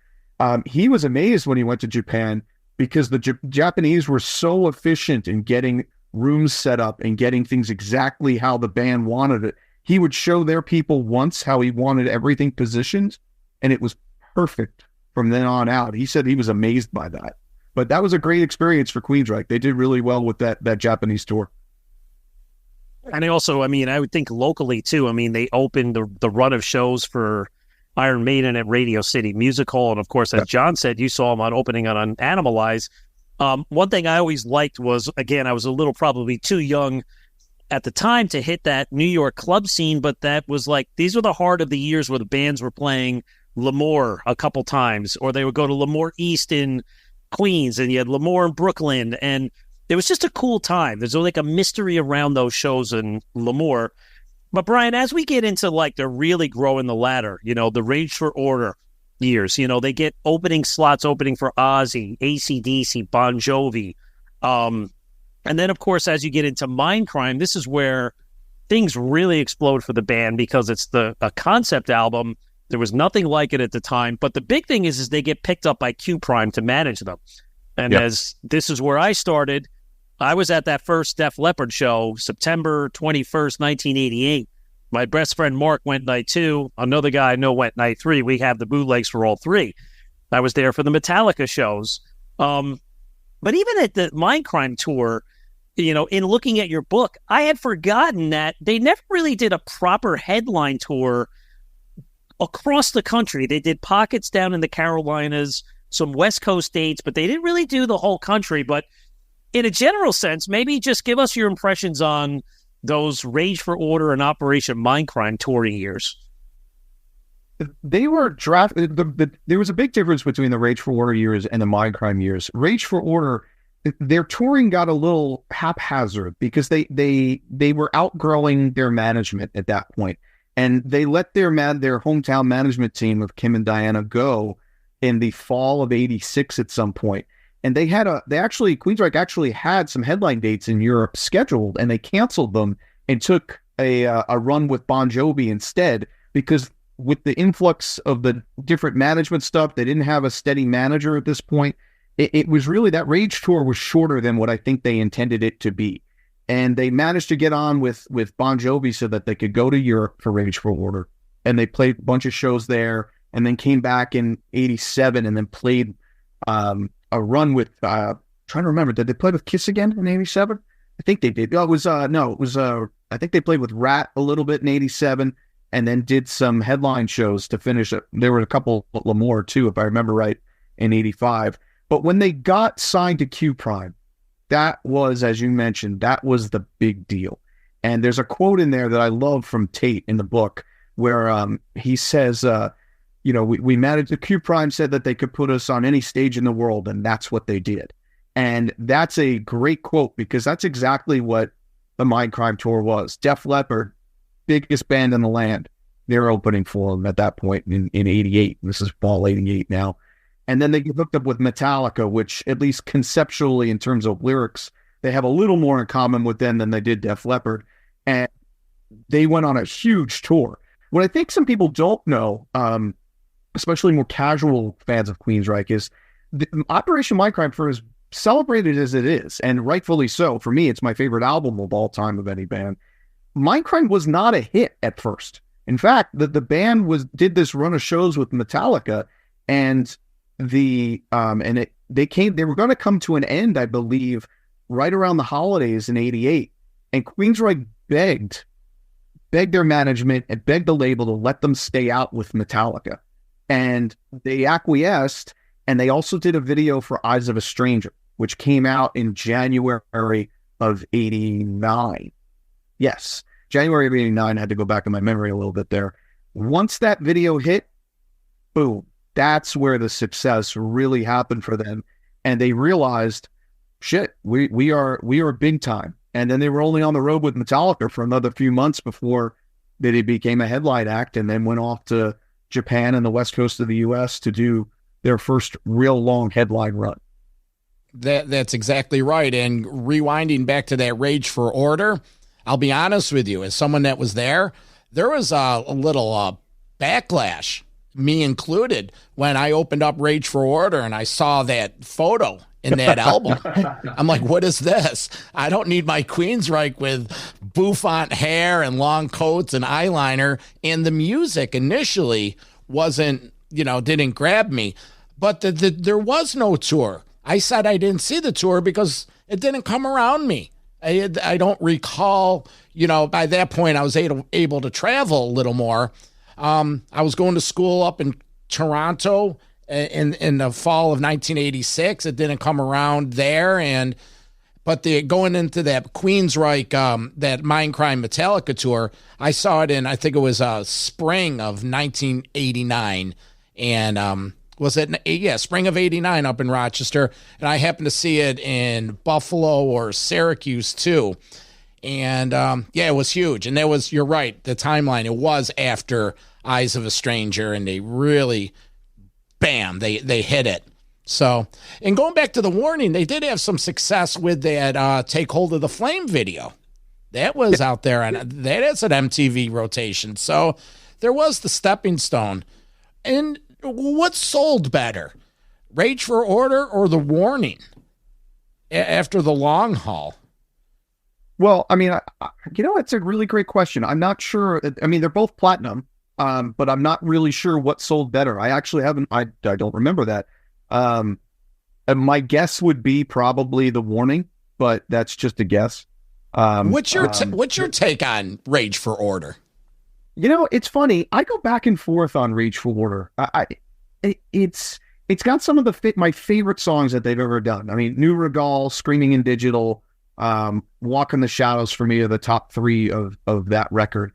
Speaker 7: He was amazed when he went to Japan because the Japanese were so efficient in getting rooms set up and getting things exactly how the band wanted it. He would show their people once how he wanted everything positioned, and it was perfect from then on out. He said he was amazed by that. But that was a great experience for Queensryche. They did really well with that Japanese tour.
Speaker 8: And also, I would think locally, too. They opened the run of shows for Iron Maiden at Radio City Music Hall. And, of course, as John said, you saw them on opening on Animalize. One thing I always liked was, again, I was a little probably too young at the time to hit that New York club scene, but that was like, these were the heart of the years where the bands were playing Lemoore a couple times, or they would go to Lemoore East in Queens, and you had Lemoore in Brooklyn, and it was just a cool time. There's like a mystery around those shows in Lemoore. But Brian, as we get into like they're really growing the ladder, the Rage for Order years, they get opening slots opening for Ozzy, AC/DC, Bon Jovi. And then, of course, as you get into Mindcrime, this is where things really explode for the band because it's a concept album. There was nothing like it at the time. But the big thing is they get picked up by Q Prime to manage them. And as this is where I started, I was at that first Def Leppard show, September 21st, 1988. My best friend Mark went night 2. Another guy I know went night 3. We have the bootlegs for all 3. I was there for the Metallica shows. But even at the Mindcrime tour, in looking at your book, I had forgotten that they never really did a proper headline tour across the country. They did pockets down in the Carolinas, some West Coast dates, but they didn't really do the whole country. But in a general sense, maybe just give us your impressions on those Rage for Order and Operation Mindcrime touring years.
Speaker 7: They were drafted. There was a big difference between the Rage for Order years and the Mindcrime years. Rage for Order, their touring got a little haphazard because they were outgrowing their management at that point, and they let their hometown management team of Kim and Diana go in the fall of '86 at some point. And Queensryche actually had some headline dates in Europe scheduled, and they canceled them and took a run with Bon Jovi instead, because with the influx of the different management stuff, they didn't have a steady manager at this point. It was really, that Rage tour was shorter than what I think they intended it to be. And they managed to get on with Bon Jovi so that they could go to Europe for Rage for Order. And they played a bunch of shows there, and then came back in '87 and then played a run with, trying to remember, did they play with Kiss again in '87? I think they did. I think they played with Rat a little bit in '87, and then did some headline shows to finish it. There were a couple at Lemoore too, if I remember right, in '85. But when they got signed to Q Prime, that was, as you mentioned, that was the big deal. And there's a quote in there that I love from Tate in the book where he says, we managed, the Q Prime said that they could put us on any stage in the world, and that's what they did. And that's a great quote, because that's exactly what the Mindcrime tour was. Def Leppard, biggest band in the land, they're opening for them at that point in '88. This is fall '88 now. And then they get hooked up with Metallica, which, at least conceptually in terms of lyrics, they have a little more in common with them than they did Def Leppard. And they went on a huge tour. What I think some people don't know, especially more casual fans of Queensryche, is the Operation Mindcrime, for as celebrated as it is, and rightfully so. For me, it's my favorite album of all time of any band. Mindcrime was not a hit at first. In fact, the band did this run of shows with Metallica, and they were going to come to an end, I believe, right around the holidays in '88. And Queensryche begged their management and begged the label to let them stay out with Metallica. And they acquiesced, and they also did a video for Eyes of a Stranger, which came out in January of '89. Yes, January of '89. I had to go back in my memory a little bit there. Once that video hit, boom, that's where the success really happened for them. And they realized, shit, we are big time. And then they were only on the road with Metallica for another few months before they became a headline act, and then went off to Japan and the west coast of the U.S. to do their first real long headline run.
Speaker 6: That's exactly right. And rewinding back to that Rage for Order, I'll be honest with you, as someone that was there was a little backlash, me included, when I opened up Rage for Order and I saw that photo in that album. I'm like, what is this? I don't need my Queensryche with bouffant hair and long coats and eyeliner. And the music initially wasn't, didn't grab me. But there was no tour. I said I didn't see the tour because it didn't come around me. I don't recall, by that point I was able to travel a little more. I was going to school up in Toronto in the fall of 1986. It didn't come around there. But going into that Queensryche, that Mindcrime Metallica tour, I saw it in, I think it was spring of 1989. And was it? Yeah, spring of 89 up in Rochester. And I happened to see it in Buffalo or Syracuse too. And it was huge. And you're right, the timeline, it was after Eyes of a Stranger, and they really, bam, they hit it. So, and going back to the Warning, they did have some success with that Take Hold of the Flame video. That was out there, and that is an MTV rotation. So there was the stepping stone. And what sold better, Rage for Order or the Warning after the long haul?
Speaker 7: Well, I mean, it's a really great question. I'm not sure. I mean, they're both platinum, but I'm not really sure what sold better. I actually haven't. I don't remember that. My guess would be probably the Warning, but that's just a guess.
Speaker 6: What's your take on Rage for Order?
Speaker 7: It's funny. I go back and forth on Rage for Order. It's got some of my favorite songs that they've ever done. I mean, New Regal, Screaming in Digital, Walk in the Shadows for me are the top three of that record.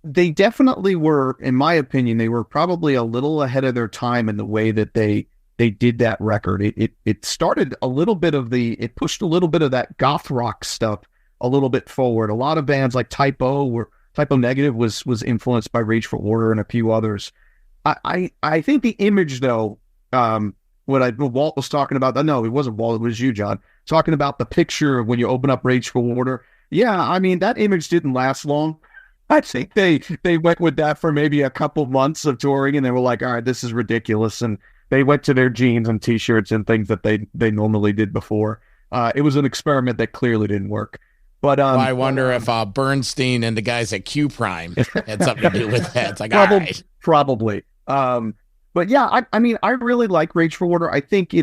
Speaker 7: They definitely were, in my opinion, they were probably a little ahead of their time in the way that they did that record. It started a little bit it pushed a little bit of that goth rock stuff a little bit forward. A lot of bands like Typo Negative was influenced by Rage for Order and a few others. I think the image though, what Walt was talking about, no, it wasn't Walt, it was you, John, talking about the picture of when you open up Rage for Order. Yeah, I mean, that image didn't last long. I think they went with that for maybe a couple months of touring, and they were like, all right, this is ridiculous. And they went to their jeans and t-shirts and things that they normally did before. It was an experiment that clearly didn't work. But
Speaker 6: I wonder if Bernstein and the guys at Q Prime had something to do with that. It's like,
Speaker 7: probably. But yeah, I mean, I really like Rage for Order. I think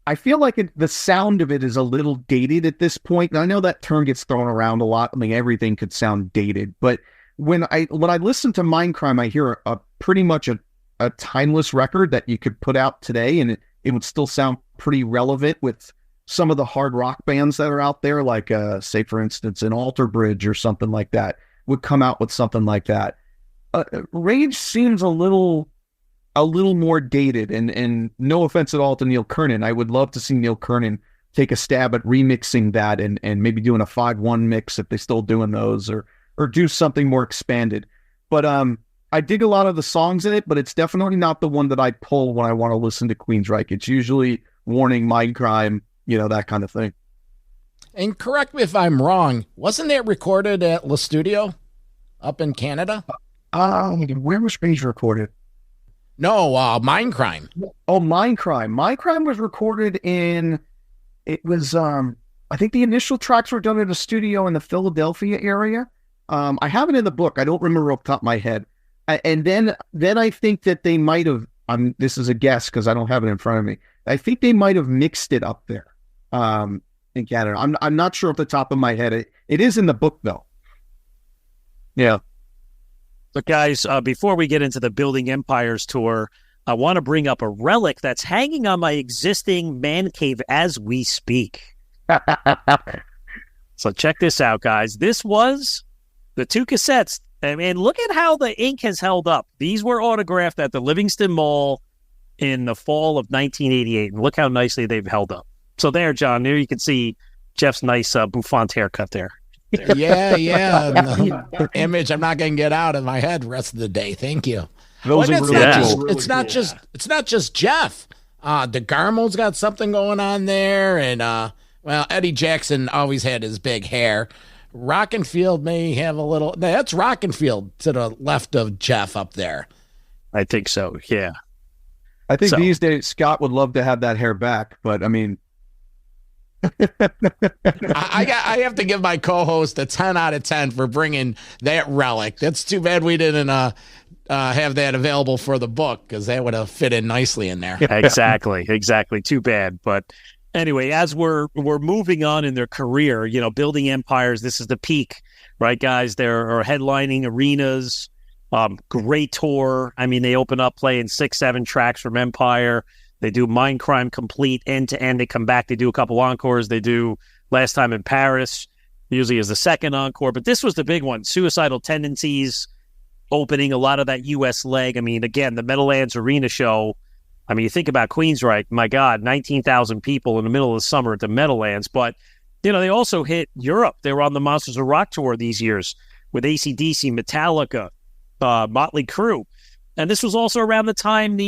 Speaker 7: I feel like the sound of it is a little dated at this point. And I know that term gets thrown around a lot. I mean, everything could sound dated. But when I listen to Mindcrime, I hear a pretty much a timeless record that you could put out today, and it would still sound pretty relevant with some of the hard rock bands that are out there, like say, for instance, an Alter Bridge or something like that would come out with something like that. Rage seems a little more dated, and no offense at all to Neil Kernon. I would love to see Neil Kernon take a stab at remixing that and maybe doing a 5-1 mix if they're still doing those, or do something more expanded. But I dig a lot of the songs in it, but it's definitely not the one that I pull when I want to listen to Queensryche. It's usually Warning, Mindcrime, that kind of thing.
Speaker 6: And correct me if I'm wrong, wasn't that recorded at Le Studio up in Canada?
Speaker 7: Where was Rage recorded?
Speaker 6: No, Mindcrime.
Speaker 7: Oh, Mindcrime. Mindcrime was recorded I think the initial tracks were done at a studio in the Philadelphia area. I have it in the book. I don't remember off the top of my head. And then I think that they might have, this is a guess because I don't have it in front of me. I think they might have mixed it up there in Canada. I'm not sure off the top of my head. It is in the book though. Yeah.
Speaker 8: So guys, before we get into the Building Empires tour, I want to bring up a relic that's hanging on my existing man cave as we speak. So check this out, guys. This was the two cassettes I mean, look at how the ink has held up. These were autographed at the Livingston Mall in the fall of 1988, and look how nicely they've held up. So there, John, there you can see Jeff's nice bouffant haircut there.
Speaker 6: Yeah. Image I'm not going to get out of my head the rest of the day. Thank you. It's not just Jeff. DeGarmo's got something going on there, and well, Eddie Jackson always had his big hair. Rockenfield may have a little. That's Rockenfield to the left of Jeff up there.
Speaker 8: I think so. Yeah.
Speaker 7: I think these days Scott would love to have that hair back, but I mean,
Speaker 6: I have to give my co-host a 10 out of 10 for bringing that relic. That's too bad we didn't have that available for the book, because that would have fit in nicely in there.
Speaker 8: Exactly. Too bad. But anyway, as we're moving on in their career, building empires, this is the peak, right, guys? They're headlining arenas, great tour. I mean, they open up playing 6-7 tracks from Empire. They do Mind Crime Complete end to end. They come back. They do a couple encores. They do Last Time in Paris, usually as the second encore. But this was the big one. Suicidal Tendencies opening a lot of that U.S. leg. I mean, again, the Meadowlands Arena show. I mean, you think about Queensryche, my God, 19,000 people in the middle of the summer at the Meadowlands. But, they also hit Europe. They were on the Monsters of Rock tour these years with AC/DC, Metallica, Motley Crue. And this was also around the time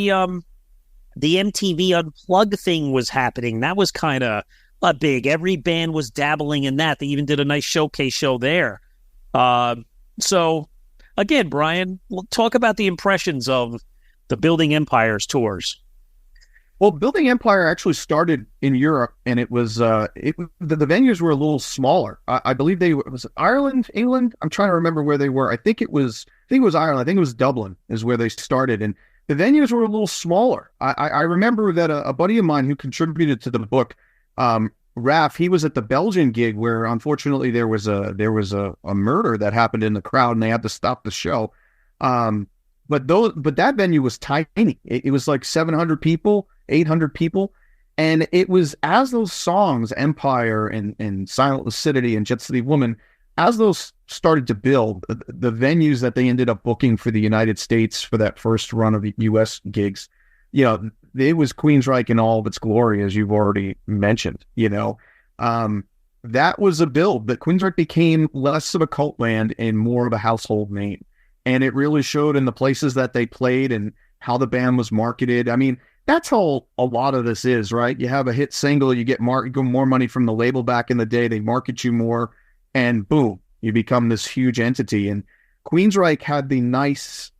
Speaker 8: the MTV Unplugged thing was happening. That was kind of big. Every band was dabbling in that. They even did a nice showcase show there. So, again, Brian, we'll talk about the impressions of the Building Empires tours.
Speaker 7: Well, Building Empire actually started in Europe, and it was the venues were a little smaller. I believe was it Ireland, England. I'm trying to remember where they were. I think it was Ireland. I think it was Dublin is where they started, and the venues were a little smaller. I remember that a buddy of mine who contributed to the book, Raf, he was at the Belgian gig where unfortunately there was a murder that happened in the crowd, and they had to stop the show. But that venue was tiny. It was like 700 people, 800 people. And it was as those songs, Empire and Silent Lucidity and Jet City Woman, as those started to build, the venues that they ended up booking for the United States for that first run of U.S. gigs, it was Queensryche in all of its glory, as you've already mentioned. That was a build that Queensryche became less of a cult band and more of a household name. And it really showed in the places that they played and how the band was marketed. I mean, that's how a lot of this is, right? You have a hit single, you get more money from the label back in the day, they market you more, and boom, you become this huge entity. And Queensryche had the nice,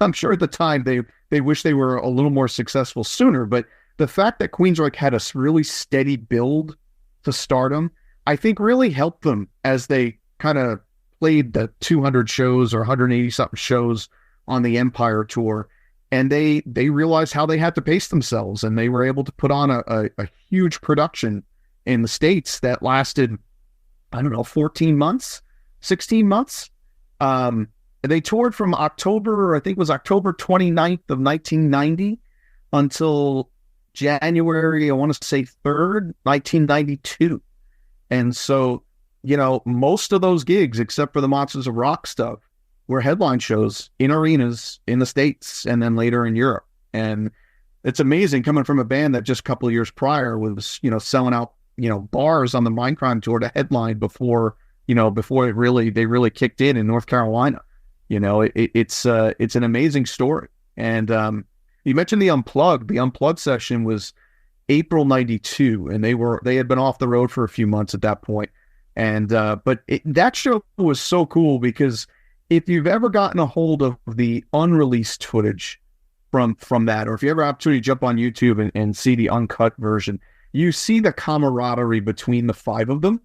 Speaker 7: I'm sure at the time they wish they were a little more successful sooner, but the fact that Queensryche had a really steady build to stardom, I think really helped them as they kind of played the 200 shows or 180 something shows on the Empire tour. And they realized how they had to pace themselves, and they were able to put on a huge production in the States that lasted, 14 months, 16 months. They toured from October 29th of 1990 until January, I want to say 3rd, 1992. And so, most of those gigs, except for the Monsters of Rock stuff, were headline shows in arenas in the States and then later in Europe. And it's amazing coming from a band that just a couple of years prior was, selling out, bars on the Mindcrime tour to headline before they really kicked in North Carolina. It's an amazing story. And you mentioned the Unplugged. The Unplugged session was April 92, and they had been off the road for a few months at that point. And that show was so cool because if you've ever gotten a hold of the unreleased footage from that, or if you ever have opportunity to jump on YouTube and see the uncut version, you see the camaraderie between the five of them,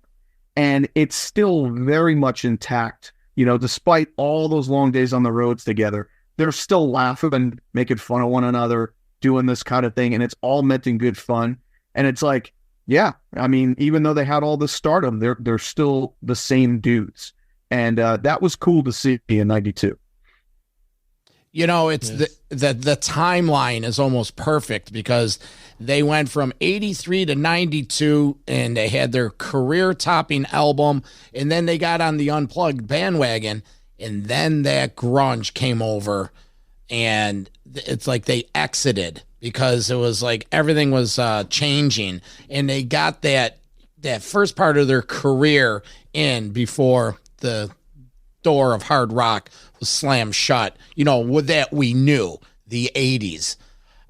Speaker 7: and it's still very much intact. Despite all those long days on the roads together, they're still laughing and making fun of one another, doing this kind of thing, and it's all meant in good fun. And it's like, yeah, I mean, even though they had all this stardom, they're still the same dudes. And that was cool to see in 92.
Speaker 6: It's the timeline is almost perfect because they went from 83 to 92 and they had their career topping album, and then they got on the Unplugged bandwagon. And then that grunge came over, and it's like they exited because it was like everything was changing, and they got that first part of their career in before the door of hard rock was slammed shut, with that we knew, the 80s.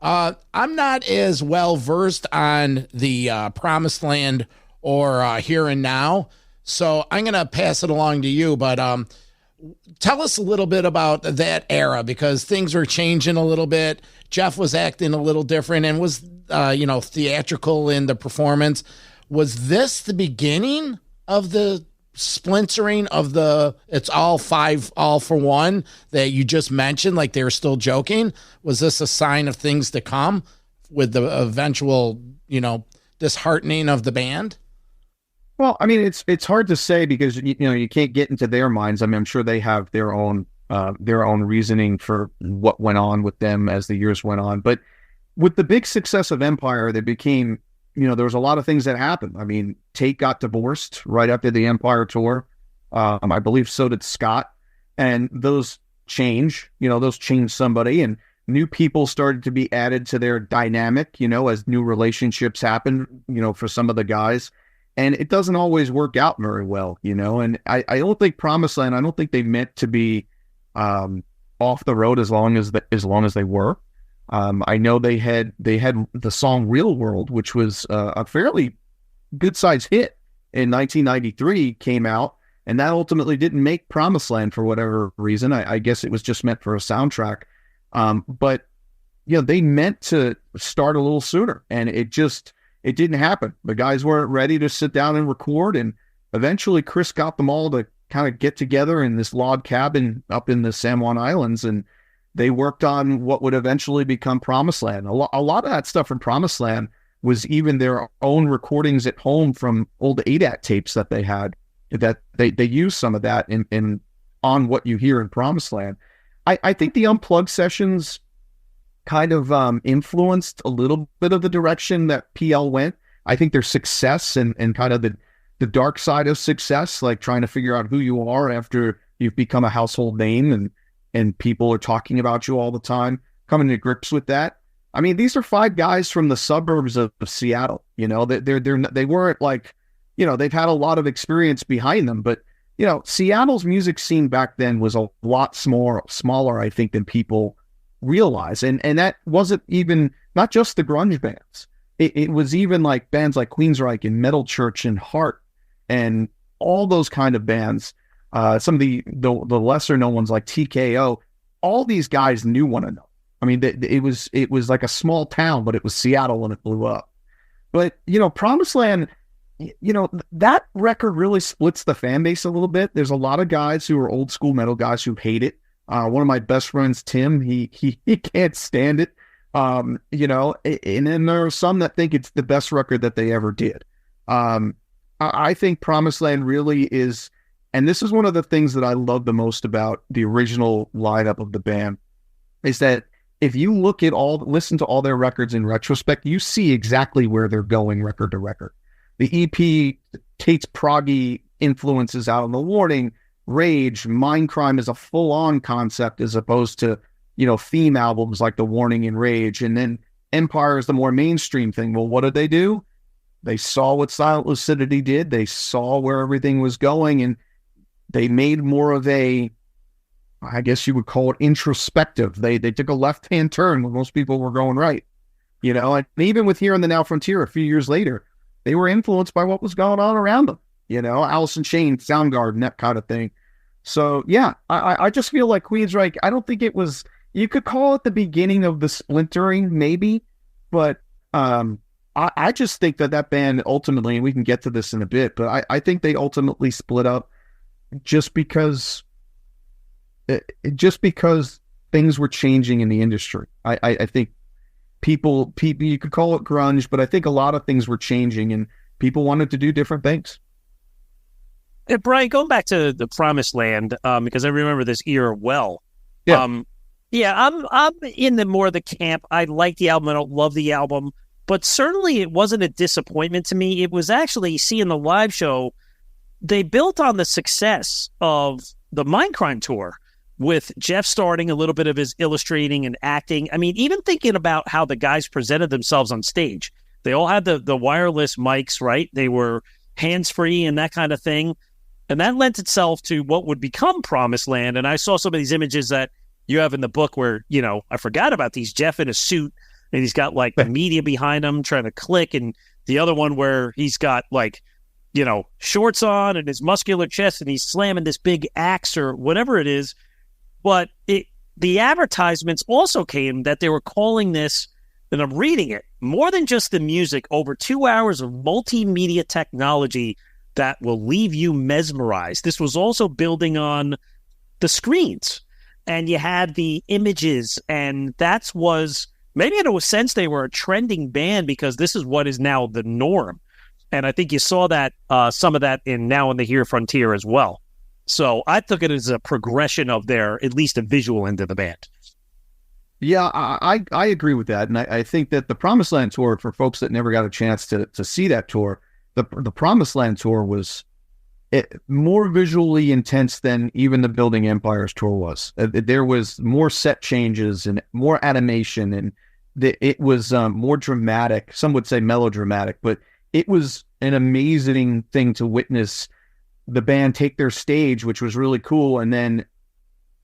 Speaker 6: I'm not as well versed on the Promised Land or Here and Now, so I'm going to pass it along to you, but tell us a little bit about that era, because things were changing a little bit. Jeff was acting a little different and was, theatrical in the performance. Was this the beginning of the splintering of the it's all for one that you just mentioned, like they were still joking? Was this a sign of things to come with the eventual, disheartening of the band?
Speaker 7: Well, I mean, it's hard to say because you can't get into their minds. I mean, I'm sure they have their own reasoning for what went on with them as the years went on. But with the big success of Empire, they became, there was a lot of things that happened. I mean, Tate got divorced right after the Empire tour. I believe so did Scott, and those changed somebody, and new people started to be added to their dynamic, as new relationships happen, for some of the guys. And it doesn't always work out very well, and I don't think Promised Land, I don't think they meant to be off the road as long as they were. I know they had the song Real World, which was a fairly good sized hit in 1993, came out, and that ultimately didn't make Promised Land for whatever reason. I guess it was just meant for a soundtrack. But they meant to start a little sooner, and it didn't happen. The guys weren't ready to sit down and record, and eventually Chris got them all to kind of get together in this log cabin up in the San Juan Islands, and they worked on what would eventually become Promised Land. A lot of that stuff from Promised Land was even their own recordings at home from old ADAT tapes that they had, that they used some of that in on what you hear in Promised Land. I think the Unplugged sessions kind of influenced a little bit of the direction that PL went. I think their success and kind of the dark side of success, like trying to figure out who you are after you've become a household name and people are talking about you all the time, coming to grips with that. I mean, these are 5 guys from the suburbs of Seattle. They weren't like, they've had a lot of experience behind them, but Seattle's music scene back then was a lot smaller, I think, than people realize. And that wasn't even, not just the grunge bands. It was even like bands like Queensryche and Metal Church and Heart and all those kind of bands. Some of the lesser known ones like TKO, all these guys knew one another. I mean, it was like a small town, but it was Seattle when it blew up. But, Promised Land, that record really splits the fan base a little bit. There's a lot of guys who are old school metal guys who hate it. One of my best friends, Tim, he can't stand it. And then there are some that think it's the best record that they ever did. I think Promised Land really is, and this is one of the things that I love the most about the original lineup of the band, is that if you listen to all their records in retrospect, you see exactly where they're going record to record. The EP takes proggy influences out on The Warning. Rage, Mindcrime is a full-on concept as opposed to, theme albums like The Warning and Rage. And then Empire is the more mainstream thing. Well, what did they do? They saw what Silent Lucidity did. They saw where everything was going, and they made more of a, I guess you would call it introspective. They took a left-hand turn when most people were going right. And even with Here and the Now Frontier a few years later, they were influenced by what was going on around them. Alice in Chains, Soundgarden, that kind of thing. So, yeah, I just feel like Queensryche, I don't think it was, you could call it the beginning of the splintering, maybe, but I just think that band ultimately, and we can get to this in a bit, but I think they ultimately split up just because things were changing in the industry. I think people, you could call it grunge, but I think a lot of things were changing and people wanted to do different things.
Speaker 8: And Brian, going back to the Promised Land, because I remember this era well.
Speaker 7: Yeah.
Speaker 8: I'm in the more of the camp. I like the album. I don't love the album, but certainly it wasn't a disappointment to me. It was actually, seeing the live show, they built on the success of the Mindcrime tour with Jeff starting a little bit of his illustrating and acting. I mean, even thinking about how the guys presented themselves on stage. They all had the wireless mics, right? They were hands-free and that kind of thing. And that lent itself to what would become Promised Land. And I saw some of these images that you have in the book where, you know, I forgot about these. Jeff in a suit, and he's got like the media behind him trying to click. And the other one where he's got like, you know, shorts on and his muscular chest, and he's slamming this big axe or whatever it is. But the advertisements also came that they were calling this, and I'm reading it, more than just the music, over 2 hours of multimedia technology that will leave you mesmerized. This was also building on the screens, and you had the images, and that was, maybe in a sense, they were a trending band because this is what is now the norm. And I think you saw that some of that in Now on the Here Frontier as well. So I took it as a progression of their, at least a visual end of the band.
Speaker 7: Yeah, I agree with that. And I think that the Promised Land tour, for folks that never got a chance to see that tour, the Promised Land tour was more visually intense than even the Building Empires tour was. There was more set changes and more animation, and it was more dramatic. Some would say melodramatic, but it was an amazing thing to witness the band take their stage, which was really cool, and then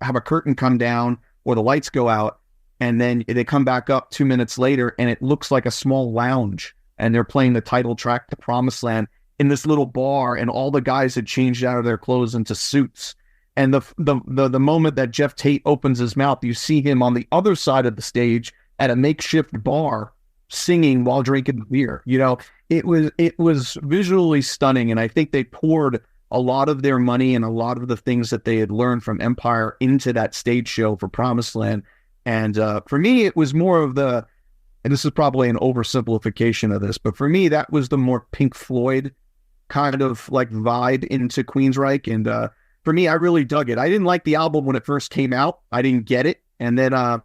Speaker 7: have a curtain come down or the lights go out, and then they come back up 2 minutes later, and it looks like a small lounge, and they're playing the title track to Promised Land in this little bar, and all the guys had changed out of their clothes into suits. And the moment that Jeff Tate opens his mouth, you see him on the other side of the stage at a makeshift bar singing while drinking beer. You know, it was visually stunning, and I think they poured a lot of their money and a lot of the things that they had learned from Empire into that stage show for Promised Land. And for me, it was more of the, and this is probably an oversimplification of this, but for me, that was the more Pink Floyd kind of like vibe into Queensryche. And for me, I really dug it. I didn't like the album when it first came out. I didn't get it. And then I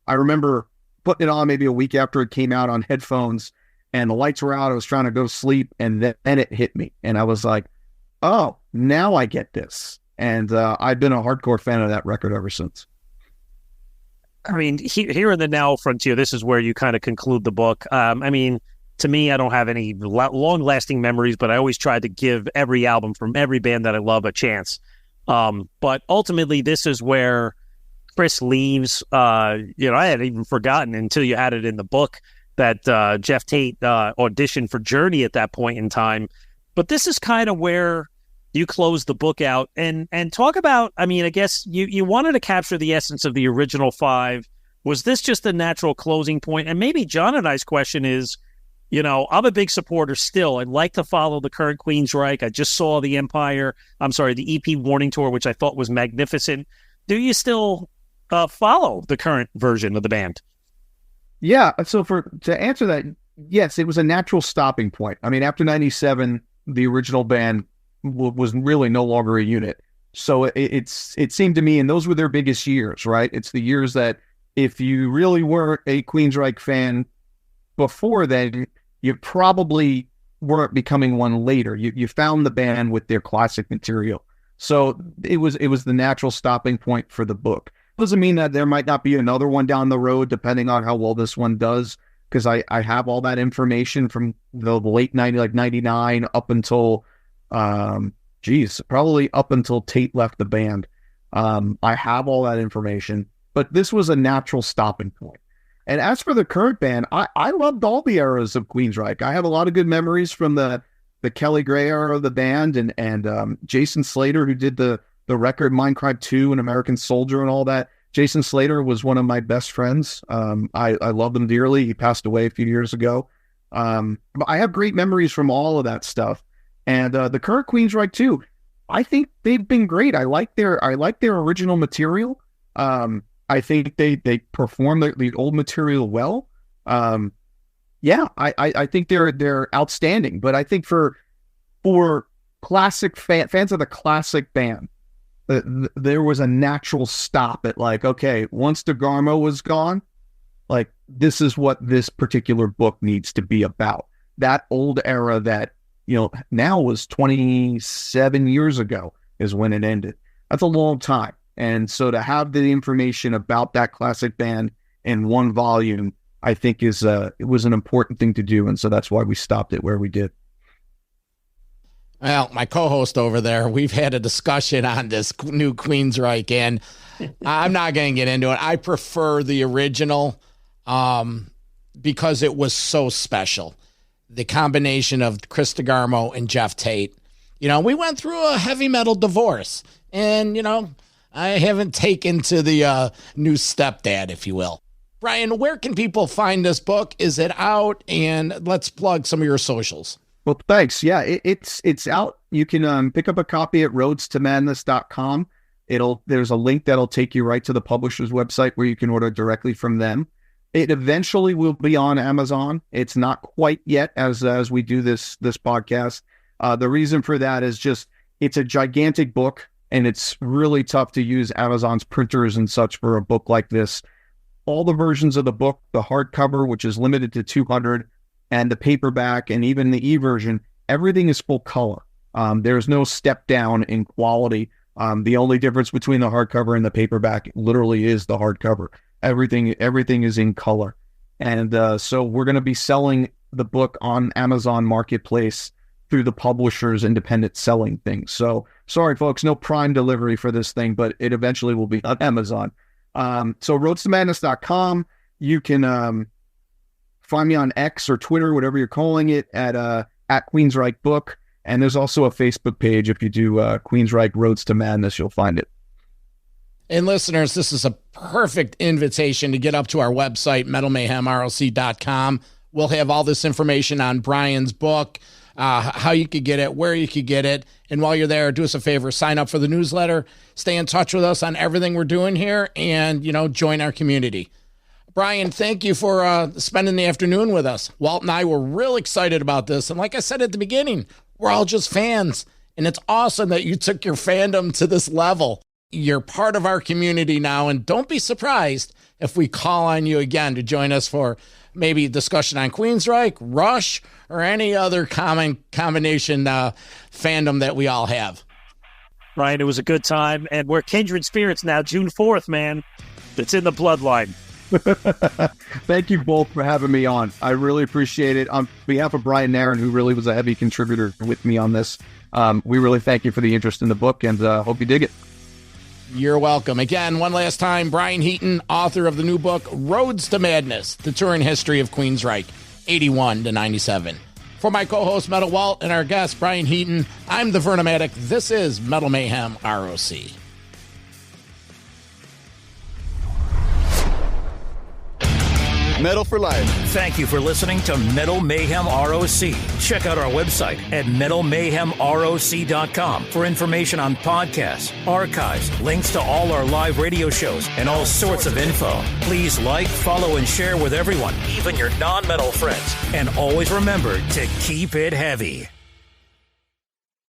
Speaker 7: remember putting it on maybe a week after it came out on headphones, and the lights were out. I was trying to go to sleep, and then it hit me. And I was like, oh, now I get this. And I've been a hardcore fan of that record ever since.
Speaker 8: I mean, here in the Now Frontier, this is where you kind of conclude the book. I mean, to me, I don't have any long-lasting memories, but I always try to give every album from every band that I love a chance. But ultimately, this is where Chris leaves. I had even forgotten until you had it in the book that Jeff Tate auditioned for Journey at that point in time. But this is kind of where you close the book out and talk about, I mean, I guess you wanted to capture the essence of the original five. Was this just a natural closing point? And maybe John and I's question is, I'm a big supporter still. I'd like to follow the current Queensryche. I just saw the EP Warning Tour, which I thought was magnificent. Do you still follow the current version of the band?
Speaker 7: Yeah. So to answer that, yes, it was a natural stopping point. I mean, after 97, the original band was really no longer a unit. So it seemed to me, and those were their biggest years, right? It's the years that if you really weren't a Queensryche fan before then, you probably weren't becoming one later. You found the band with their classic material. So it was the natural stopping point for the book. Doesn't mean that there might not be another one down the road, depending on how well this one does, because I have all that information from the late 90s, like 99 up until probably up until Tate left the band. I have all that information, but this was a natural stopping point. And as for the current band, I loved all the eras of Queensryche. I have a lot of good memories from the Kelly Gray era of the band, and Jason Slater, who did the record Mindcrime 2 and American Soldier and all that. Jason Slater was one of my best friends. I love him dearly. He passed away a few years ago. But I have great memories from all of that stuff. And the current Queensryche too, I think they've been great. I like their original material. I think they perform the old material well. I think they're outstanding. But I think for classic fans of the classic band, there was a natural stop at like, okay, once DeGarmo was gone, like this is what this particular book needs to be about. That old era that now was 27 years ago is when it ended. That's a long time. And so to have the information about that classic band in one volume, I think it was an important thing to do. And so that's why we stopped it where we did.
Speaker 6: Well, my co-host over there, we've had a discussion on this new Queensryche, and I'm not going to get into it. I prefer the original because it was so special. The combination of Chris DeGarmo and Jeff Tate. You know, we went through a heavy metal divorce, and, you know, I haven't taken to the new stepdad, if you will. Brian, where can people find this book? Is it out? And let's plug some of your socials.
Speaker 7: Well, thanks. Yeah, it's out. You can pick up a copy at roadstomadness.com. There's a link that'll take you right to the publisher's website where you can order directly from them. It eventually will be on Amazon. It's not quite yet as we do this podcast. The reason for that is just it's a gigantic book, and it's really tough to use Amazon's printers and such for a book like this. All the versions of the book, the hardcover, which is limited to 200, and the paperback, and even the e-version, everything is full color. There's no step down in quality. The only difference between the hardcover and the paperback literally is the hardcover. Everything is in color. And so we're going to be selling the book on Amazon Marketplace through the publisher's independent selling thing. So sorry, folks, no Prime delivery for this thing, but it eventually will be on Amazon. So roadstomadness.com. You can find me on X or Twitter, whatever you're calling it, at Queensryche Book. And there's also a Facebook page. If you do Queensryche Roads to Madness, you'll find it.
Speaker 6: And listeners, this is a perfect invitation to get up to our website, metalmayhemroc.com. We'll have all this information on Brian's book, how you could get it, where you could get it. And while you're there, do us a favor, sign up for the newsletter, stay in touch with us on everything we're doing here, and, you know, join our community. Brian, thank you for spending the afternoon with us. Walt and I were real excited about this. And like I said at the beginning, we're all just fans. And it's awesome that you took your fandom to this level. You're part of our community now. And don't be surprised if we call on you again to join us for maybe discussion on Queensryche, Rush, or any other combination fandom that we all have.
Speaker 8: Ryan, it was a good time. And we're kindred spirits now, June 4th, man. It's in the bloodline.
Speaker 7: Thank you both for having me on. I really appreciate it. On behalf of Brian Nairn, who really was a heavy contributor with me on this, we really thank you for the interest in the book, and hope you dig it.
Speaker 6: You're welcome. Again, one last time, Brian Heaton, author of the new book, Roads to Madness, The Touring History of Queensryche, 81 to 97. For my co-host, Metal Walt, and our guest, Brian Heaton, I'm the Vernomatic. This is Metal Mayhem ROC.
Speaker 13: Metal for life.
Speaker 3: Thank you for listening to Metal Mayhem ROC. Check out our website at metalmayhemroc.com for information on podcasts, archives, links to all our live radio shows, and all sorts of info. Please like, follow, and share with everyone, even your non-metal friends. And always remember to keep it heavy.